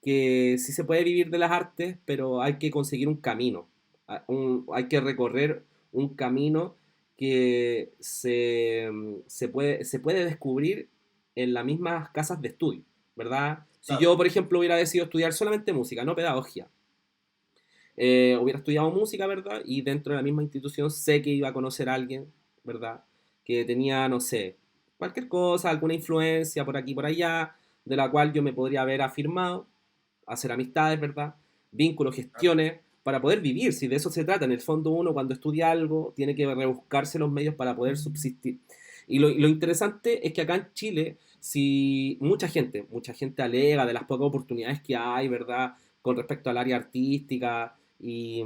A: Que sí se puede vivir de las artes, pero hay que conseguir un camino, hay que recorrer un camino que se puede descubrir en las mismas casas de estudio, ¿verdad? Si
B: Claro.
A: yo, por ejemplo, hubiera decidido estudiar solamente música, no pedagogía, hubiera estudiado música, ¿verdad? Y dentro de la misma institución sé que iba a conocer a alguien, ¿verdad? Que tenía, no sé, cualquier cosa, alguna influencia por aquí, por allá, de la cual yo me podría haber afirmado, hacer amistades, ¿verdad? Vínculos,
B: Claro.
A: gestiones, para poder vivir, si de eso se trata. En el fondo uno cuando estudia algo tiene que rebuscarse los medios para poder subsistir. Y lo interesante es que acá en Chile, si mucha gente alega de las pocas oportunidades que hay, ¿verdad? Con respecto al área artística, y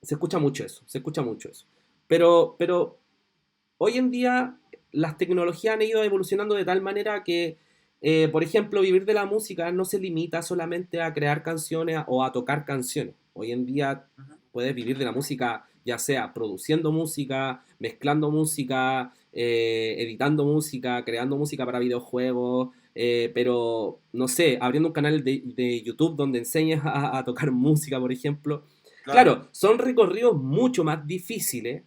A: se escucha mucho eso, se escucha mucho eso. Pero hoy en día las tecnologías han ido evolucionando de tal manera que, por ejemplo, vivir de la música no se limita solamente a crear canciones o a tocar canciones. Hoy en día
B: Ujú.
A: puedes vivir de la música, ya sea produciendo música, mezclando música, editando música, creando música para videojuegos, pero no sé, abriendo un canal de YouTube donde enseñes a tocar música, por ejemplo.
B: Claro.
A: Claro, son recorridos mucho más difíciles,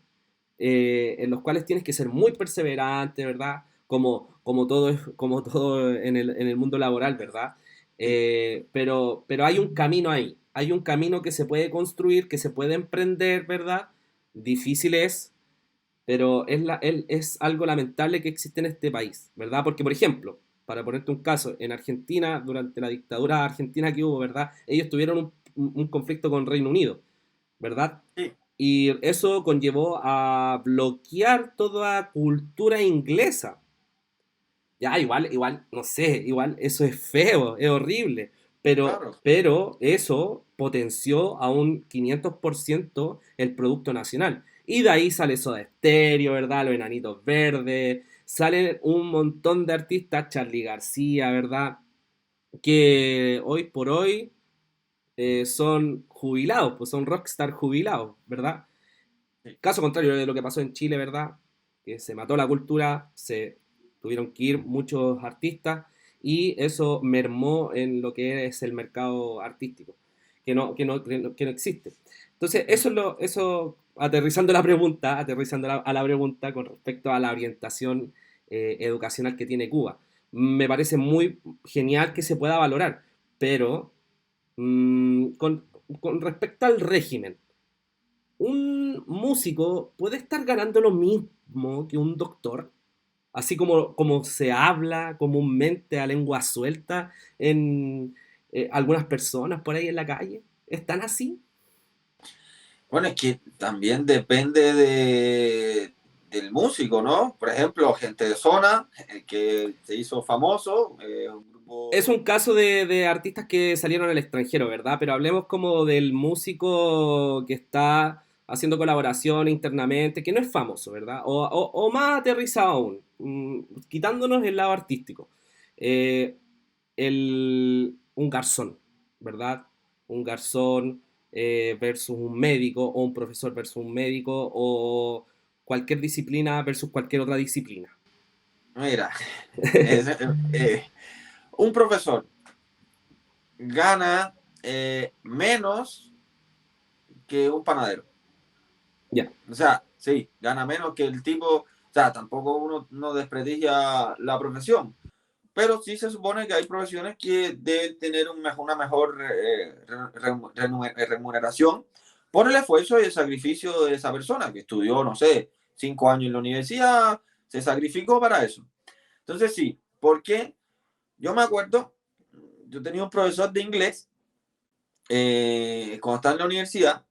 A: en los cuales tienes que ser muy perseverante, ¿verdad? Como todo en el mundo laboral, ¿verdad?
B: Sí.
A: Pero hay un camino ahí, hay un camino que se puede construir, que se puede emprender, ¿verdad? Difícil es, pero es algo lamentable que existe en este país, ¿verdad? Porque, por ejemplo, para ponerte un caso, en Argentina, durante la dictadura argentina que hubo, ¿verdad? Ellos tuvieron un conflicto con Reino Unido, ¿verdad?
B: Sí.
A: Y eso conllevó a bloquear toda cultura inglesa. Ya, igual, no sé, igual eso es feo, es horrible,
B: Claro.
A: pero eso potenció a un 500% el producto nacional. Y de ahí sale Soda Stereo, ¿verdad? Los Enanitos Verdes, salen un montón de artistas, Charly García, ¿verdad? Que hoy por hoy son jubilados, pues son rockstar jubilados, ¿verdad?
B: Sí.
A: Caso contrario de lo que pasó en Chile, ¿verdad? Que se mató la cultura, se tuvieron que ir muchos artistas y eso mermó en lo que es el mercado artístico, que no existe. Entonces,
B: Ujú.
A: eso aterrizando a la pregunta con respecto a la orientación educacional que tiene Cuba. Me parece muy genial que se pueda valorar, pero con respecto al régimen, un músico puede estar ganando lo mismo que un doctor, así como se habla comúnmente a lengua suelta en algunas personas por ahí en la calle. ¿Están así?
B: Bueno, es que también depende del músico, ¿no? Por ejemplo, Gente de Zona, el que se hizo famoso, un grupo grupo.
A: Es un caso de artistas que salieron al extranjero, ¿verdad? Pero hablemos como del músico que está haciendo colaboración internamente, que no es famoso, ¿verdad? O más aterrizado aún, quitándonos el lado artístico. Eh, un garzón, ¿verdad? Un garzón versus un médico, o un profesor versus un médico, o cualquier disciplina versus cualquier otra disciplina.
B: Mira, es, un profesor gana menos que un panadero.
A: Ya.
B: O sea, sí, gana menos que el tipo. O sea, tampoco uno no desprestigia la profesión, pero sí se supone que hay profesiones que deben tener una mejor remuneración por el esfuerzo y el sacrificio de esa persona que estudió, no sé, 5 años en la universidad, se sacrificó para eso. Entonces, sí, porque yo me acuerdo, yo tenía un profesor de inglés cuando estaba en la universidad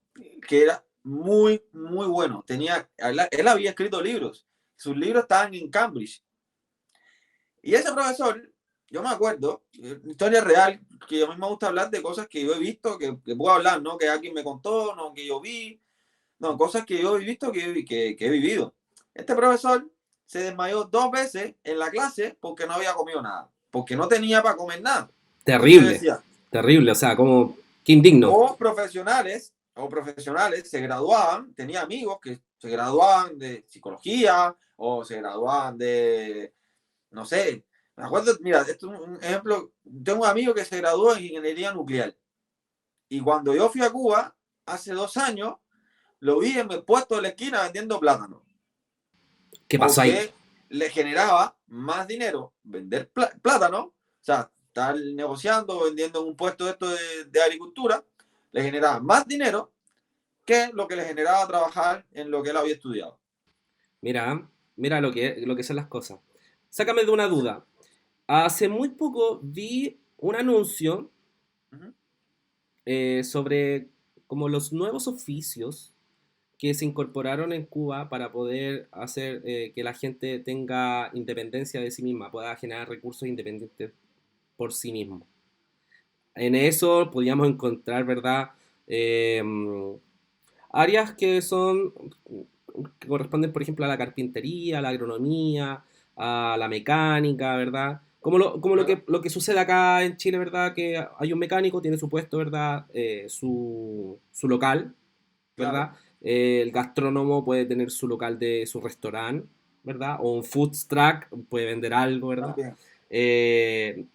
B: que era muy, muy bueno. Él había escrito libros, sus libros estaban en Cambridge. Y ese profesor, yo me acuerdo, historia real, que a mí me gusta hablar de cosas que yo he visto, que puedo hablar, no que alguien me contó, no que yo vi, no, cosas que yo he visto, que he vivido. Este profesor se desmayó 2 veces en la clase porque no había comido nada, porque no tenía para comer nada. Entonces yo
A: Terrible,
B: decía,
A: terrible, o sea, como, qué indigno.
B: o profesionales se graduaban, tenía amigos que se graduaban de psicología o se graduaban de, no sé, me acuerdo, mira, esto es un ejemplo, tengo un amigo que se graduó en ingeniería nuclear y cuando yo fui a Cuba hace 2 años, lo vi en el puesto de la esquina vendiendo plátano,
A: ¿Qué pasó ahí?
B: porque le generaba más dinero vender plátano, o sea, estar negociando, vendiendo en un puesto de esto de agricultura, le generaba más dinero que lo que le generaba trabajar en lo que él había estudiado.
A: Mira, mira lo que son las cosas. Sácame de una duda. Hace muy poco vi un anuncio
B: Uh-huh.
A: sobre como los nuevos oficios que se incorporaron en Cuba para poder hacer que la gente tenga independencia de sí misma, pueda generar recursos independientes por sí mismo. En eso podíamos encontrar, ¿verdad? Eh, áreas que corresponden, por ejemplo, a la carpintería, a la agronomía, a la mecánica, ¿verdad?
B: Claro,
A: Lo que sucede acá en Chile, ¿verdad? Que hay un mecánico, tiene su puesto, ¿verdad? Su local,
B: claro.
A: ¿verdad? El gastrónomo puede tener su local de su restaurante, ¿verdad? O un food truck, puede vender algo, ¿verdad?
B: También.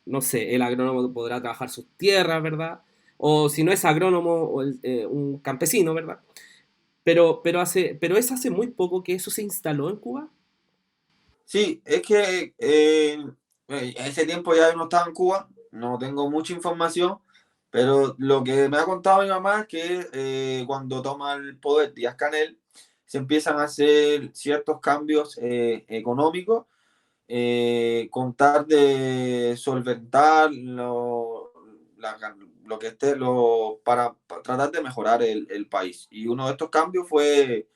A: No sé, el agrónomo podrá trabajar sus tierras, ¿verdad? O si no es agrónomo, un campesino, ¿verdad? Pero es hace muy poco que eso se instaló en Cuba.
B: Sí, es que ese tiempo ya no estaba en Cuba, no tengo mucha información, pero lo que me ha contado mi mamá es que cuando toma el poder Díaz-Canel, se empiezan a hacer ciertos cambios económicos, contar de solventar lo que esté, para tratar de mejorar el país. Y uno de estos cambios fue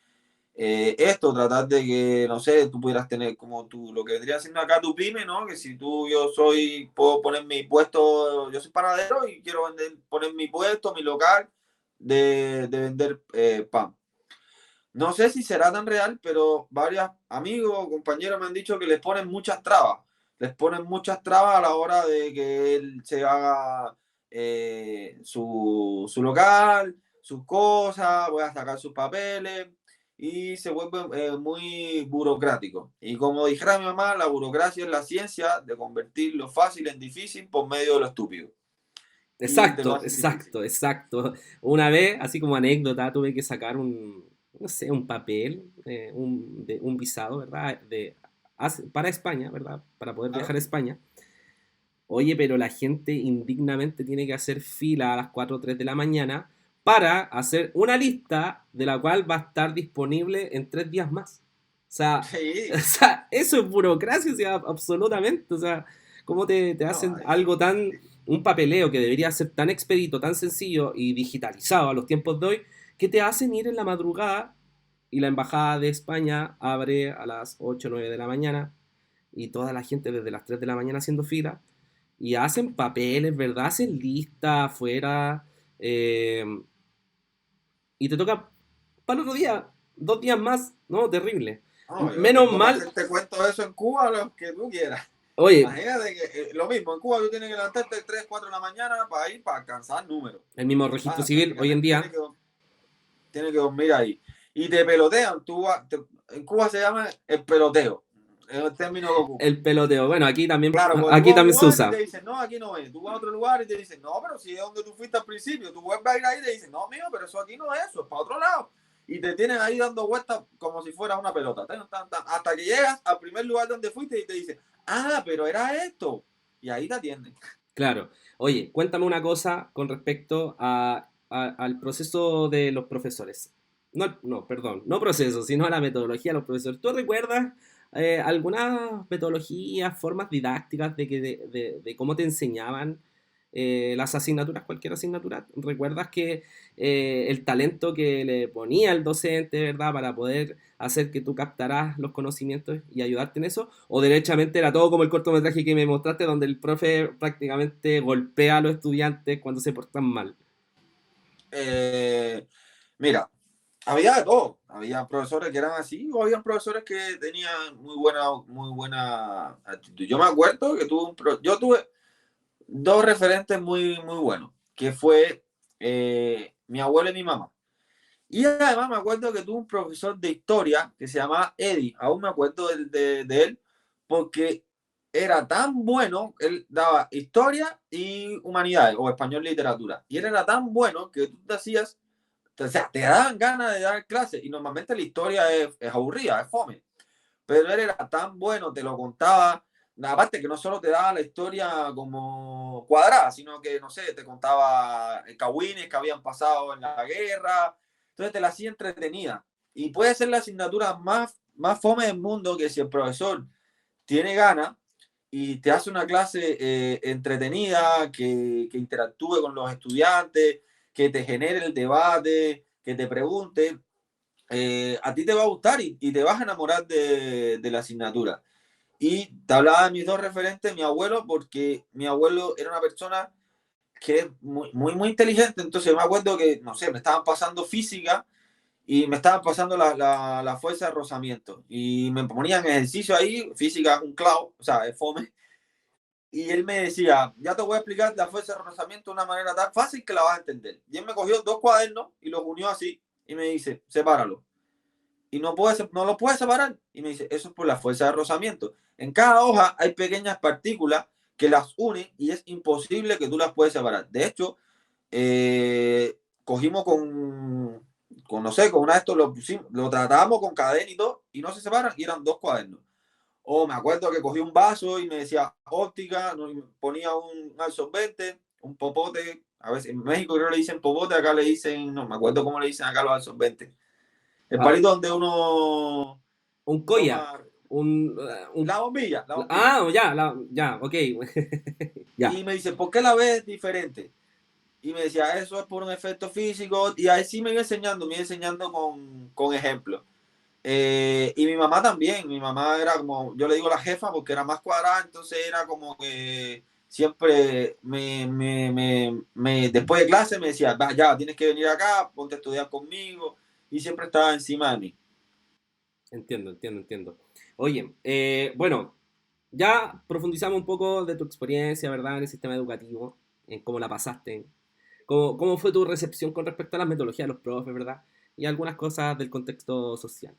B: tratar de que, no sé, tú pudieras tener como tú, lo que vendría siendo acá tu pyme, ¿no? Que si puedo poner mi puesto, yo soy panadero y quiero poner mi puesto, mi local de vender pan. No sé si será tan real, pero varios amigos o compañeros me han dicho que les ponen muchas trabas. Les ponen muchas trabas a la hora de que él se haga su local, sus cosas, voy a sacar sus papeles y se vuelve muy burocrático. Y como dijera mi mamá, la burocracia es la ciencia de convertir lo fácil en difícil por medio de lo estúpido. Y te lo
A: Exacto,
B: hacen difícil.
A: exacto, exacto. Una vez, así como anécdota, tuve que sacar no sé, un papel, un visado, ¿verdad? Para España, ¿verdad? Para poder viajar
B: Claro.
A: a España. Oye, pero la gente indignamente tiene que hacer fila a las 4 o 3 de la mañana para hacer una lista de la cual va a estar disponible en 3 días más. O sea, o
B: Sí.
A: sea, eso es burocracia, o sea, absolutamente. O sea, ¿cómo te
B: No,
A: hacen algo un papeleo que debería ser tan expedito, tan sencillo y digitalizado a los tiempos de hoy, que te hacen ir en la madrugada y la embajada de España abre a las 8 o 9 de la mañana y toda la gente desde las 3 de la mañana haciendo fila? y hacen papeles, ¿verdad? Hacen listas afuera, eh, y te toca para el otro día, 2 días más, no, terrible.
B: No, yo
A: Menos
B: tengo para
A: mal,
B: hacerte cuento de eso en Cuba, lo que tú quieras.
A: oye,
B: Imagínate que lo mismo, en Cuba tú tienes que levantarte 3, 4 de la mañana para ir para alcanzar números.
A: el mismo registro civil hoy en
B: Prácticamente
A: día,
B: tienes que dormir ahí. Y te pelotean, en Cuba se llama el peloteo, es el término que ocupan.
A: el peloteo. Bueno,
B: Claro, porque tú
A: aquí
B: vas a un
A: también se
B: lugar y te
A: usa.
B: dicen, no, aquí no es. Tú vas a otro lugar y te dicen, no, pero si es donde tú fuiste al principio, tú vuelves a ir ahí y te dicen, no, mío, pero eso aquí no es, eso es para otro lado. Y te tienen ahí dando vueltas como si fuera una pelota. Hasta que llegas al primer lugar donde fuiste y te dicen, ah, pero era esto. Y ahí te atienden.
A: Claro. Oye, cuéntame una cosa con respecto al proceso de los profesores. No, no, perdón, no proceso, sino a la metodología de los profesores. ¿Tú recuerdas algunas metodologías, formas didácticas de cómo te enseñaban las asignaturas, cualquier asignatura? ¿Recuerdas que el talento que le ponía el docente, ¿verdad? Para poder hacer que tú captaras los conocimientos y ayudarte en eso, o derechamente era todo como el cortometraje que me mostraste donde el profe prácticamente golpea a los estudiantes cuando se portan mal?
B: Eh, Mira, había de todo. Había profesores que eran así o había profesores que tenían muy buena actitud. Yo me acuerdo que yo tuve dos referentes muy buenos, que fue mi abuelo y mi mamá. Y además me acuerdo que tuve un profesor de historia que se llamaba Eddie, aún me acuerdo de él, porque era tan bueno, él daba historia y humanidades, o español literatura, y él era tan bueno que tú te hacías, o sea, te daban ganas de dar clases, y normalmente la historia es aburrida, es fome, pero él era tan bueno, te lo contaba, aparte que no solo te daba la historia como cuadrada, sino que, no sé, te contaba cagüines que habían pasado en la guerra, entonces te la hacía entretenida. Y puede ser la asignatura más fome del mundo que si el profesor tiene ganas y te hace una clase entretenida, que interactúe con los estudiantes, que te genere el debate, que te pregunte, a ti te va a gustar y te vas a enamorar de la asignatura. Y te hablaba de mis dos referentes, mi abuelo, porque mi abuelo era una persona que es muy inteligente, entonces me acuerdo que, no sé, me estaban pasando física y me estaban pasando la fuerza de rozamiento y me ponían ejercicio ahí, física es un clavo, o sea, es fome, y él me decía, ya te voy a explicar la fuerza de rozamiento de una manera tan fácil que la vas a entender. Y él me cogió dos cuadernos y los unió así y me dice, sepáralo y no lo puedes separar. Y me dice, eso es por la fuerza de rozamiento. En cada hoja hay pequeñas partículas que las unen y es imposible que tú las puedas separar. De hecho, cogimos no sé, con una de estos lo tratábamos con cadena y todo, y no se separan, y eran dos cuadernos. O me acuerdo que cogí un vaso y me decía óptica, ponía un absorbente, un popote. A veces en México creo que le dicen popote, acá le dicen, no me acuerdo cómo le dicen acá los absorbentes. El
A: Ah,
B: palito donde uno
A: un koyak,
B: toma
A: un,
B: la bombilla,
A: ya, ya, ok, ya.
B: Y me dice, ¿por qué la ves diferente? Y me decía, eso es por un efecto físico. Y ahí sí me iba enseñando con ejemplos. Y mi mamá también, mi mamá era como, yo le digo la jefa porque era más cuadrada, entonces era como que siempre después de clase me decía, va, ya, tienes que venir acá, ponte a estudiar conmigo, y siempre estaba encima de mí.
A: Entiendo, entiendo, entiendo. Oye, bueno, ya profundizamos un poco de tu experiencia, ¿verdad? En el sistema educativo, en cómo la pasaste, cómo fue tu recepción con respecto a las metodologías de los profes, ¿verdad? Y algunas cosas del contexto social.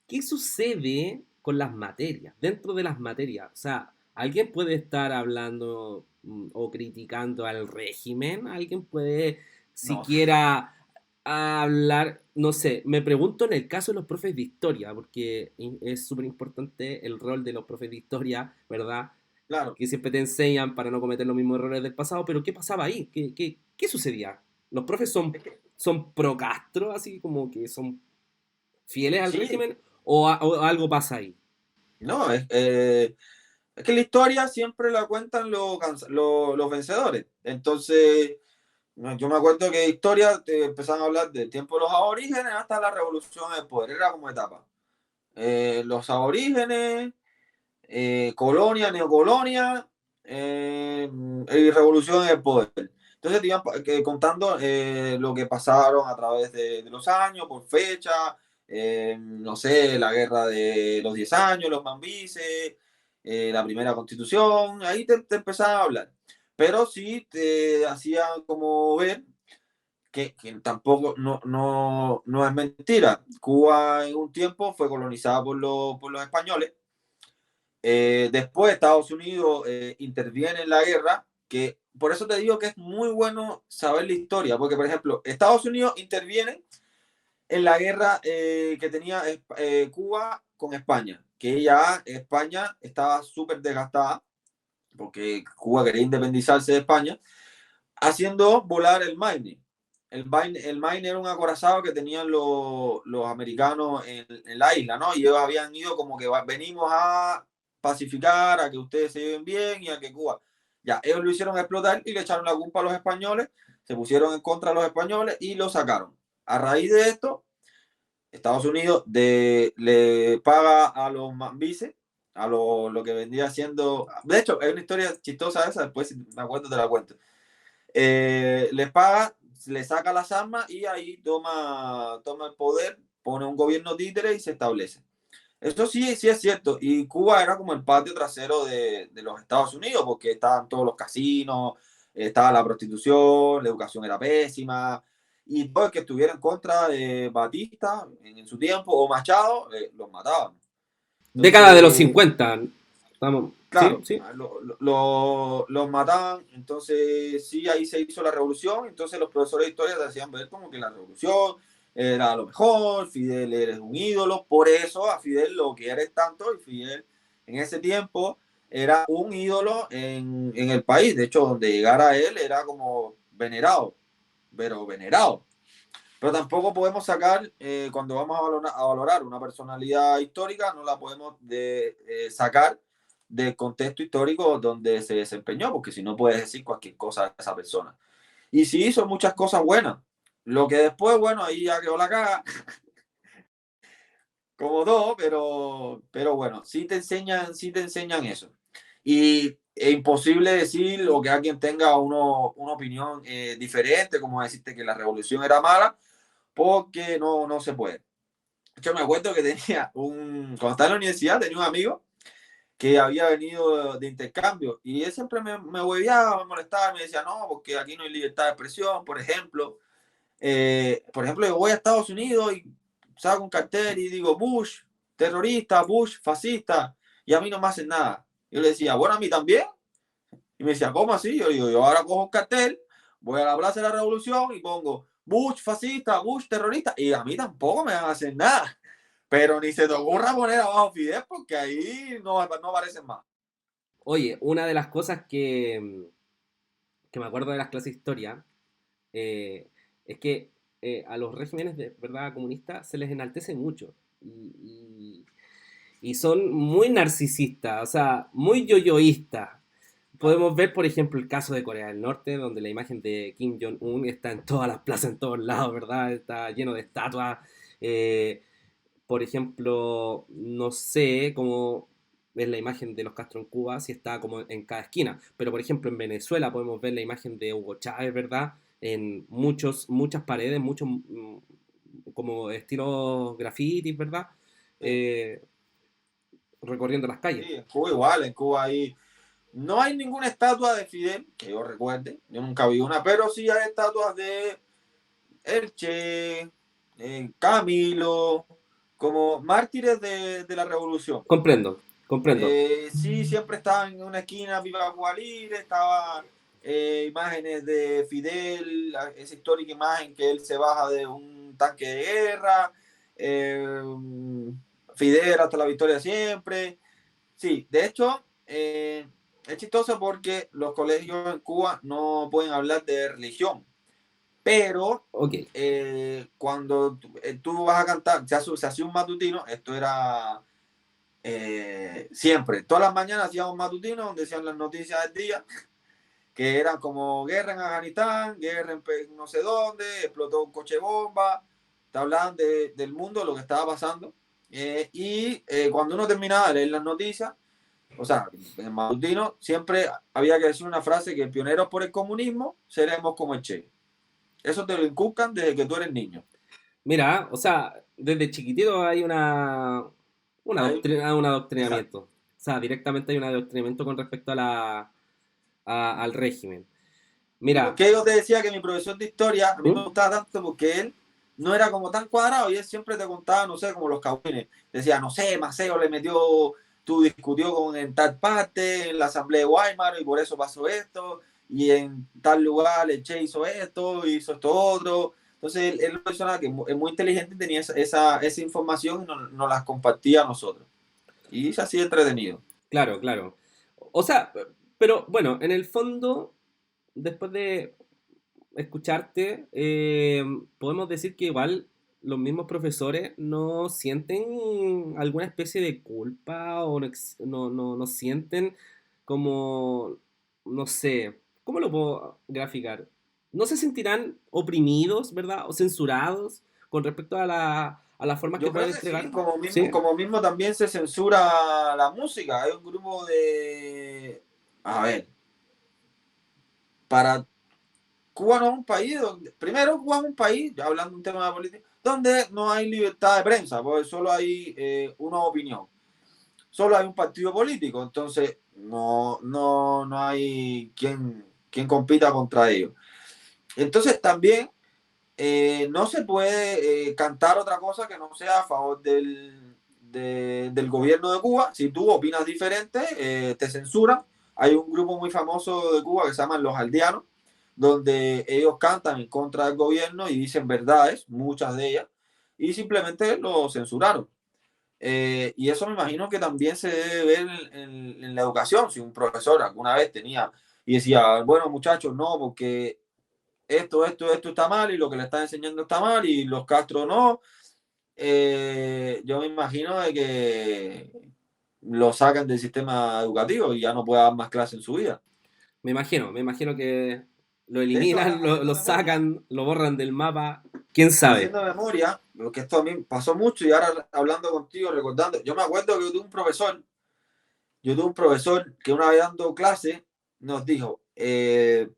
A: ¿Qué sucede con las materias? Dentro de las materias, o sea, ¿alguien puede estar hablando o criticando al régimen? ¿Alguien puede
B: No,
A: siquiera hablar? No sé, me pregunto en el caso de los profes de historia, porque es súper importante el rol de los profes de historia, ¿verdad?
B: claro.
A: Que siempre te enseñan para no cometer los mismos errores del pasado, pero ¿qué pasaba ahí? ¿Qué sucedía? ¿Los profes
B: Es que,
A: son pro Castro, así como que son fieles al
B: sí,
A: régimen o algo pasa ahí?
B: no, es que la historia siempre la cuentan los vencedores. Entonces, no, yo me acuerdo que historia te empezaron a hablar del tiempo de los aborígenes hasta la revolución del poder, era como etapa. Los aborígenes, colonia, neocolonia, y revolución en el poder. Entonces te iban contando lo que pasaron a través de los años, por fecha, no sé, la guerra de los 10 años, los mambises, la primera constitución, ahí te empezaban a hablar. Pero sí te hacían como ver que tampoco no es mentira. Cuba en un tiempo fue colonizada por los españoles. Después Estados Unidos interviene en la guerra, que por eso te digo que es muy bueno saber la historia, porque por ejemplo, Estados Unidos interviene en la guerra que tenía Cuba con España, que ya España estaba súper desgastada, porque Cuba quería independizarse de España, haciendo volar el Maine. El Maine era un acorazado que tenían los americanos en la isla, ¿no? Y ellos habían ido como que venimos a pacificar, a que ustedes se lleven bien y a que Cuba. Ya, ellos lo hicieron explotar y le echaron la culpa a los españoles, se pusieron en contra de los españoles y lo sacaron. A raíz de esto, Estados Unidos le paga a los mambises, a lo que vendría siendo. De hecho, es una historia chistosa esa, después si me acuerdo te la cuento. Les paga, le saca las armas y ahí toma el poder, pone un gobierno títere y se establece. Eso sí, sí es cierto. Y Cuba era como el patio trasero de los Estados Unidos, porque estaban todos los casinos, estaba la prostitución, la educación era pésima. Y todo el que estuviera en contra de Batista en su tiempo o Machado, los mataban.
A: Década de los
B: Entonces,
A: 50. Estamos, sí,
B: claro,
A: sí.
B: los mataban, entonces sí, ahí se hizo la revolución, entonces los profesores de historia te hacían ver como que la revolución era lo mejor, Fidel eres un ídolo, por eso a Fidel lo quieres tanto, y Fidel en ese tiempo era un ídolo en el país, de hecho donde llegara él era como venerado, pero venerado. Pero tampoco podemos sacar, cuando vamos a valorar una personalidad histórica, no la podemos sacar del contexto histórico donde se desempeñó, porque si no puedes decir cualquier cosa de esa persona. Y sí hizo muchas cosas buenas. Lo que después, bueno, ahí ya quedó la caga, como todo, pero bueno, sí te enseñan eso. Y es imposible decir o que alguien tenga una opinión diferente, como decirte que la revolución era mala, porque no se puede. Yo me acuerdo que cuando estaba en la universidad, tenía un amigo que había venido de intercambio y él siempre me hueveaba, me molestaba, me decía, no, porque aquí no hay libertad de expresión, por ejemplo. Yo voy a Estados Unidos y saco un cartel y digo, Bush, terrorista, Bush, fascista, y a mí no me hacen nada. Yo le decía, bueno, a mí también. Y me decía, ¿cómo así? Yo digo, yo ahora cojo un cartel, voy a la Plaza de la Revolución y pongo Bush fascista, Bush terrorista, y a mí tampoco me van a hacer nada. Pero ni se te ocurra poner abajo Fidel porque ahí no aparecen más.
A: Oye, una de las cosas que me acuerdo de las clases de historia eh, es que a los regímenes de verdad comunistas se les enaltece mucho. Y, y son muy narcisistas, o sea, muy yoyoístas.
B: Claro.
A: Podemos ver, por ejemplo, el caso de Corea del Norte, donde la imagen de Kim Jong-un está en todas las plazas, en todos lados, ¿verdad? Está lleno de estatuas. Eh, por ejemplo, no sé cómo es la imagen de los Castro en Cuba, si está como en cada esquina, pero por ejemplo en Venezuela podemos ver la imagen de Hugo Chávez, ¿verdad? En muchas paredes, muchos como estilo grafitis, ¿verdad?
B: Sí,
A: Eh, recorriendo las calles.
B: sí, en Cuba igual, en Cuba ahí no hay ninguna estatua de Fidel, que yo recuerde, yo nunca vi una, pero sí hay estatuas de El Che, Camilo, como mártires de la revolución.
A: Comprendo, comprendo.
B: Sí, siempre estaban en una esquina, viva Cuba Libre, estaban imágenes de Fidel, esa histórica imagen que él se baja de un tanque de guerra, eh, Fidel hasta la victoria siempre. Sí, de hecho, es chistoso porque los colegios en Cuba no pueden hablar de religión, pero
A: Ok,
B: cuando tú vas a cantar, se hace un matutino, esto era siempre, todas las mañanas hacíamos un matutino donde decían las noticias del día, que eran como guerra en Afganistán, guerra en no sé dónde, explotó un coche bomba, te hablaban del mundo, lo que estaba pasando, y cuando uno terminaba de leer las noticias, o sea, en matutino siempre había que decir una frase que pioneros por el comunismo seremos como el Che. Eso te lo inculcan desde que tú eres niño.
A: Mira, o sea, desde chiquitito hay
B: Hay,
A: un
B: exacto.
A: adoctrinamiento. O sea, directamente hay un adoctrinamiento con respecto al régimen.
B: ¿Y por
A: Mira,
B: qué yo te decía que mi profesor de historia a mí me
A: ¿mm?
B: gustaba tanto? Porque él no era como tan cuadrado y él siempre te contaba, no sé, como los cagüines. Decía, no sé, Maceo le metió, tú discutió con en tal parte, en la asamblea de Weimar y por eso pasó esto, y en tal lugar el Che hizo esto, hizo esto otro. Entonces él es una persona que es muy inteligente y tenía esa información y nos las compartía a nosotros. Y es así entretenido.
A: Claro, claro. O sea, pero bueno, en el fondo, después de escucharte, podemos decir que igual los mismos profesores no sienten alguna especie de culpa o no sienten como, no sé, ¿cómo lo puedo graficar? No se sentirán oprimidos, ¿verdad? O censurados con respecto a las formas que
B: Yo creo
A: pueden
B: que sí,
A: entregar. ¿Sí?
B: como mismo también se censura la música. Hay un grupo de... A ver, para Cuba no es un país donde... Primero, Cuba es un país, ya hablando de un tema de política, donde no hay libertad de prensa, porque solo hay una opinión. Solo hay un partido político, entonces no hay quien compita contra ellos. Entonces también no se puede cantar otra cosa que no sea a favor del gobierno de Cuba. Si tú opinas diferente, te censuran. Hay un grupo muy famoso de Cuba que se llama Los Aldeanos, donde ellos cantan en contra del gobierno y dicen verdades, muchas de ellas, y simplemente lo censuraron. Y eso me imagino que también se debe ver en la educación. Si un profesor alguna vez tenía y decía, bueno muchachos, no, porque esto está mal y lo que le están enseñando está mal y los Castro no. Yo me imagino de que lo sacan del sistema educativo y ya no puede dar más clases en su vida.
A: Me imagino que lo
B: De hecho,
A: eliminan, lo
B: haciendo memoria,
A: sacan, lo borran del mapa. ¿Quién sabe?
B: porque esto a mí pasó mucho y ahora hablando contigo, recordando, yo me acuerdo que yo tuve un profesor que una vez dando clase nos dijo, que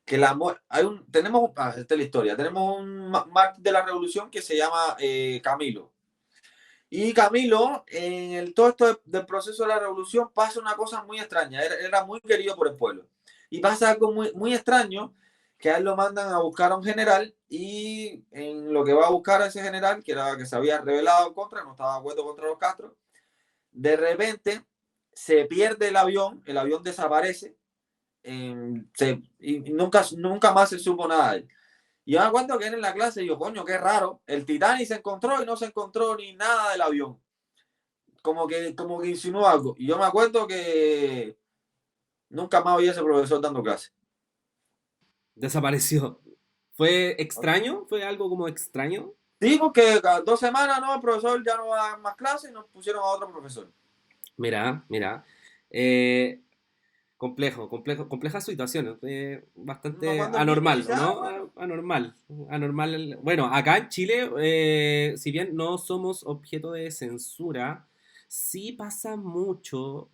B: esta es la historia, tenemos un mártir de la revolución que se llama Camilo. Y Camilo, todo esto del proceso de la revolución, pasa una cosa muy extraña. Era muy querido por el pueblo. Y pasa algo muy, muy extraño, que a él lo mandan a buscar a un general y en lo que va a buscar a ese general, que era que se había rebelado en contra, no estaba de acuerdo contra los Castro, de repente se pierde el avión desaparece y nunca más se supo nada de él. Y yo me acuerdo que él en la clase dijo, coño, qué raro, el Titanic se encontró y no se encontró ni nada del avión. Como que insinuó algo. Y yo me acuerdo que nunca más vi a ese profesor dando clase.
A: Desapareció. ¿Fue extraño? ¿Fue algo como extraño?
B: Sí, porque cada 2 semanas, no, el profesor ya no va a dar más clases y nos pusieron a otro profesor.
A: Mira, mira. Eh, compleja situación.
B: No,
A: Bastante
B: cuando el niño
A: anormal,
B: dice,
A: ¿o
B: ah,
A: no?
B: bueno,
A: Anormal. Anormal. Bueno, acá en Chile, si bien no somos objeto de censura, sí pasa mucho,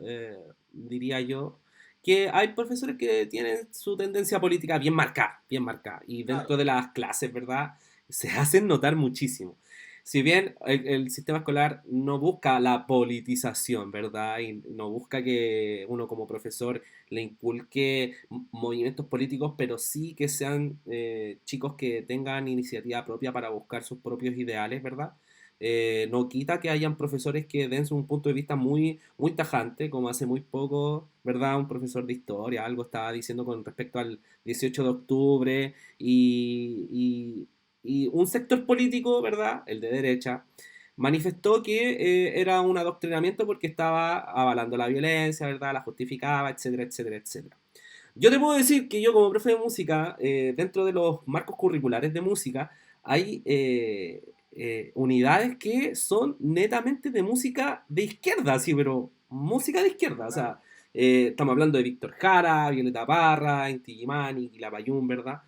A: diría yo, que hay profesores que tienen su tendencia política bien marcada, bien marcada. Y dentro
B: claro,
A: de las clases, ¿verdad? Se hacen notar muchísimo. Si bien el sistema escolar no busca la politización, ¿verdad? Y no busca que uno como profesor le inculque movimientos políticos, pero sí que sean chicos que tengan iniciativa propia para buscar sus propios ideales, ¿verdad? No quita que hayan profesores que den un punto de vista muy, muy tajante, como hace muy poco, ¿verdad? Un profesor de historia, algo estaba diciendo con respecto al 18 de octubre y un sector político, ¿verdad? El de derecha, manifestó que era un adoctrinamiento porque estaba avalando la violencia, ¿verdad? La justificaba, etcétera, etcétera, etcétera. Yo te puedo decir que yo como profe de música, dentro de los marcos curriculares de música, hay unidades que son netamente de música de izquierda, sí, pero música de izquierda. O
B: claro.
A: sea, estamos hablando de Víctor Jara, Violeta Parra, Inti Illimani, Quilapayún, ¿verdad?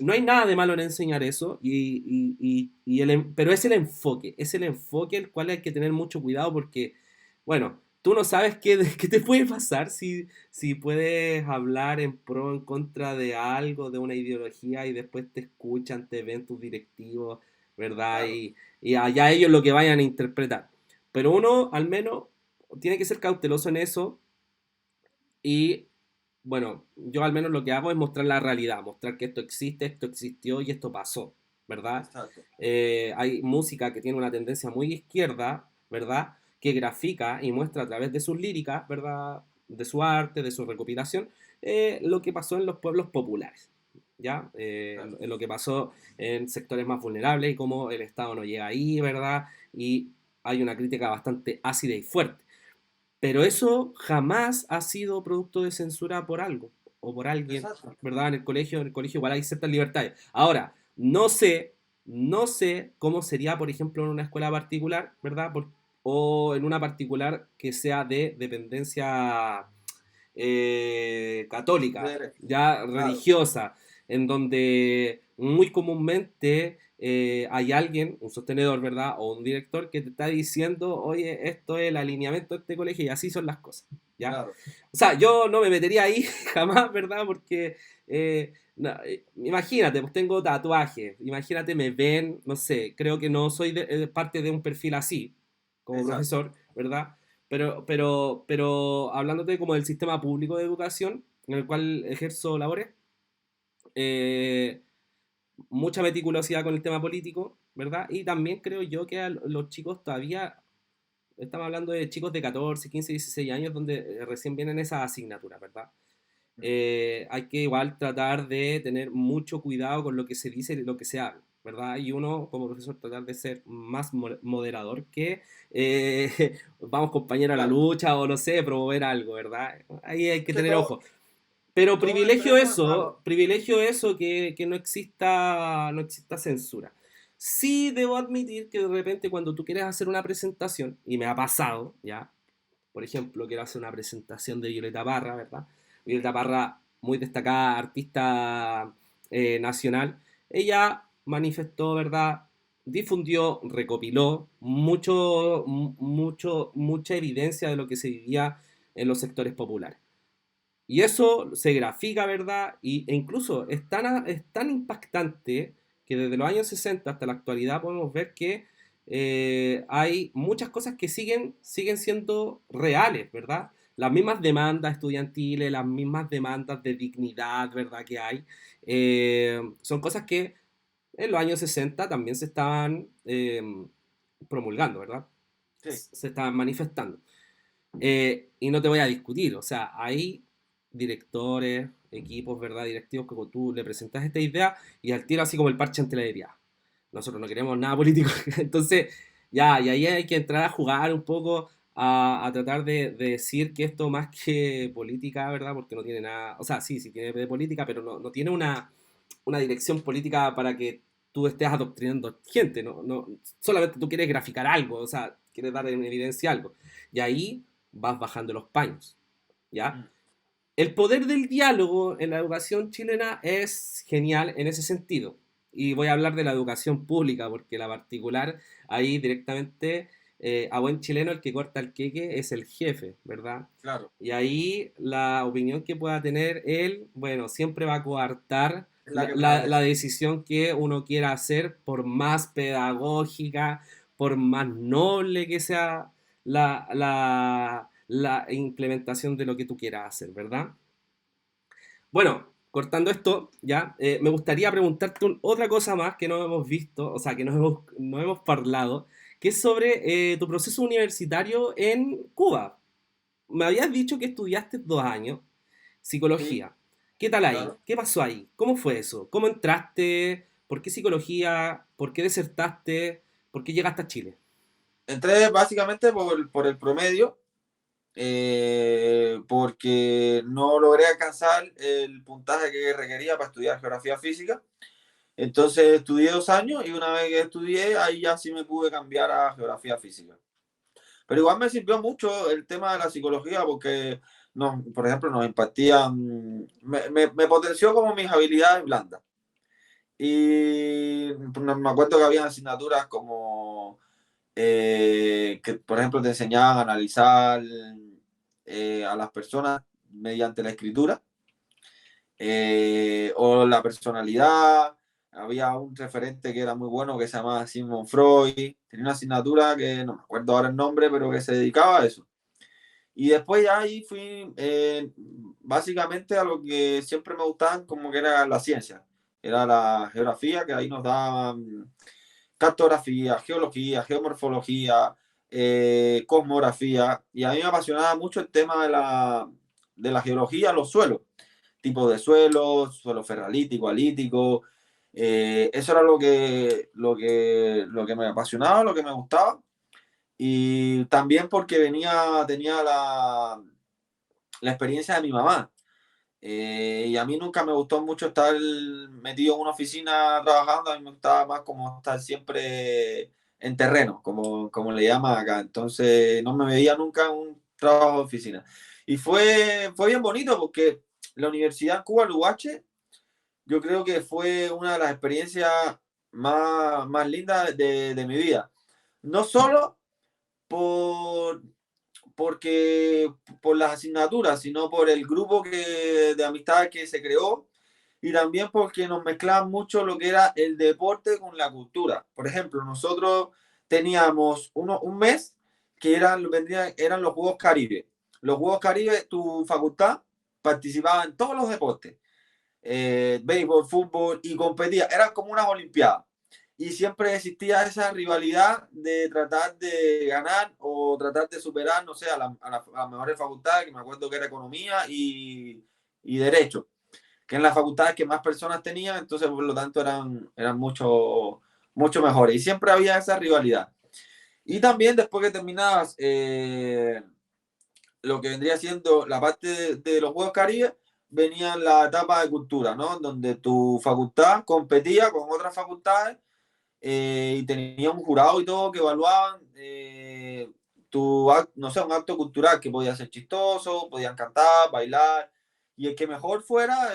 A: No hay nada de malo en enseñar eso, pero es el enfoque el cual hay que tener mucho cuidado porque, bueno, tú no sabes qué te puede pasar si puedes hablar en pro o en contra de algo, de una ideología, y después te escuchan, te ven tus directivos, ¿verdad?
B: Claro,
A: Y allá ellos lo que vayan a interpretar. Pero uno, al menos, tiene que ser cauteloso en eso y, bueno, yo al menos lo que hago es mostrar la realidad, mostrar que esto existe, esto existió y esto pasó, ¿verdad?
B: exacto.
A: Hay música que tiene una tendencia muy izquierda, ¿verdad? Que grafica y muestra a través de sus líricas, ¿verdad? De su arte, de su recopilación, lo que pasó en los pueblos populares, ¿ya?
B: Claro.
A: En lo que pasó en sectores más vulnerables y cómo el Estado no llega ahí, ¿verdad? Y hay una crítica bastante ácida y fuerte. Pero eso jamás ha sido producto de censura por algo o por alguien,
B: Exacto.
A: ¿verdad? En el colegio igual hay ciertas libertades. Ahora, no sé cómo sería, por ejemplo, en una escuela particular, ¿verdad? O en una particular que sea de dependencia católica, ya
B: Claro,
A: religiosa, en donde muy comúnmente hay alguien, un sostenedor, ¿verdad? O un director que te está diciendo, oye, esto es el alineamiento de este colegio y así son las cosas, ¿ya?
B: claro.
A: O sea, yo no me metería ahí jamás, ¿verdad? Porque, imagínate, pues tengo tatuajes, imagínate, me ven, no sé, creo que no soy parte de un perfil así, como
B: Exacto.
A: profesor, ¿verdad? Pero hablándote como del sistema público de educación en el cual ejerzo labores, eh, mucha meticulosidad con el tema político, ¿verdad? Y también creo yo que a los chicos todavía, estamos hablando de chicos de 14, 15, 16 años, donde recién vienen esas asignaturas, ¿verdad? Hay que igual tratar de tener mucho cuidado con lo que se dice y lo que se habla, ¿verdad? Y uno, como profesor, tratar de ser más moderador que vamos compañero a la
B: Claro.
A: lucha o no sé, promover algo, ¿verdad? Ahí hay que
B: Que
A: tener ojo. Pero
B: todo extremo es malo.
A: privilegio eso que no exista censura. Sí debo admitir que de repente cuando tú quieres hacer una presentación, y me ha pasado, ¿ya? Por ejemplo, quiero hacer una presentación de Violeta Parra, ¿verdad? Violeta Parra, muy destacada artista nacional, ella manifestó, ¿verdad? Difundió, recopiló mucha evidencia de lo que se vivía en los sectores populares. Y eso se grafica, ¿verdad? E incluso es tan impactante que desde los años 60 hasta la actualidad podemos ver que hay muchas cosas que siguen siendo reales, ¿verdad? Las mismas demandas estudiantiles, las mismas demandas de dignidad, ¿verdad? Que hay, son cosas que en los años 60 también se estaban promulgando, ¿verdad?
B: Sí.
A: Se estaban manifestando. Y no te voy a discutir, o sea, hay directores, equipos, ¿verdad? Directivos que como tú le presentas esta idea y al tiro así como el parche ante la herida. Nosotros no queremos nada político. Entonces, ya, y ahí hay que entrar a jugar un poco, a tratar de decir que esto más que política, ¿verdad? Porque no tiene nada, o sea, sí tiene de política, pero no tiene una dirección política para que tú estés adoctrinando gente, no, solamente tú quieres graficar algo, o sea, quieres dar en evidencia algo. Y ahí vas bajando los paños, ¿ya?
B: Mm.
A: El poder del diálogo en la educación chilena es genial en ese sentido. Y voy a hablar de la educación pública, porque la particular, ahí directamente, a buen chileno, el que corta el queque es el jefe, ¿verdad?
B: Claro.
A: Y ahí la opinión que pueda tener él, bueno, siempre va a coartar
B: Es la
A: la,
B: que
A: la- la
B: prevalece.
A: decisión que uno quiera hacer, por más pedagógica, por más noble que sea la implementación de lo que tú quieras hacer, ¿verdad? Bueno, cortando esto, ya, me gustaría preguntarte otra cosa más que no hemos visto, o sea, que no hemos parlado, que es sobre tu proceso universitario en Cuba. Me habías dicho que estudiaste 2 años
B: Sí,
A: psicología. ¿Qué tal ahí?
B: claro.
A: ¿Qué pasó ahí? ¿Cómo fue eso? ¿Cómo entraste? ¿Por qué psicología? ¿Por qué desertaste? ¿Por qué llegaste a Chile?
B: Entré básicamente por el promedio, porque no logré alcanzar el puntaje que requería para estudiar geografía física. Entonces estudié 2 años y una vez que estudié, ahí ya sí me pude cambiar a geografía física. Pero igual me sirvió mucho el tema de la psicología porque, por ejemplo, nos impartían, me potenció como mis habilidades blandas. Y me acuerdo que había asignaturas como que, por ejemplo, te enseñaban a analizar a las personas mediante la escritura o la personalidad. Había un referente que era muy bueno que se llamaba Sigmund Freud. Tenía una asignatura que no me acuerdo ahora el nombre, pero que se dedicaba a eso. Y después ya ahí fui básicamente a lo que siempre me gustaban, como que era la ciencia. Era la geografía, que ahí nos daban cartografía, geología, geomorfología, cosmografía. Y a mí me apasionaba mucho el tema de la geología, los suelos, tipos de suelos, suelo ferralítico, alítico. Eso era lo que me apasionaba, lo que me gustaba. Y también porque tenía la experiencia de mi mamá. Y a mí nunca me gustó mucho estar metido en una oficina trabajando, a mí me gustaba más como estar siempre en terreno, como le llaman acá. Entonces no me veía nunca en un trabajo de oficina. Y fue bien bonito porque la Universidad Cuba, la UH, yo creo que fue una de las experiencias más lindas de mi vida. No solo por, porque por las asignaturas, sino por el grupo de amistades que se creó y también porque nos mezclaban mucho lo que era el deporte con la cultura. Por ejemplo, nosotros teníamos un mes que eran los Juegos Caribe. Los Juegos Caribe, tu facultad participaba en todos los deportes, béisbol, fútbol, y competía, eran como unas olimpiadas. Y siempre existía esa rivalidad de tratar de ganar o tratar de superar, no sé, a las mejores facultades, que me acuerdo que era economía y derecho, que en las facultades que más personas tenían, entonces por lo tanto eran mucho mejores. Y siempre había esa rivalidad. Y también después que terminabas lo que vendría siendo la parte de los Juegos Caribe, venía la etapa de cultura, ¿no? Donde tu facultad competía con otras facultades y tenía un jurado y todo que evaluaban no sé, un acto cultural que podía ser chistoso, podían cantar, bailar, y el que mejor fuera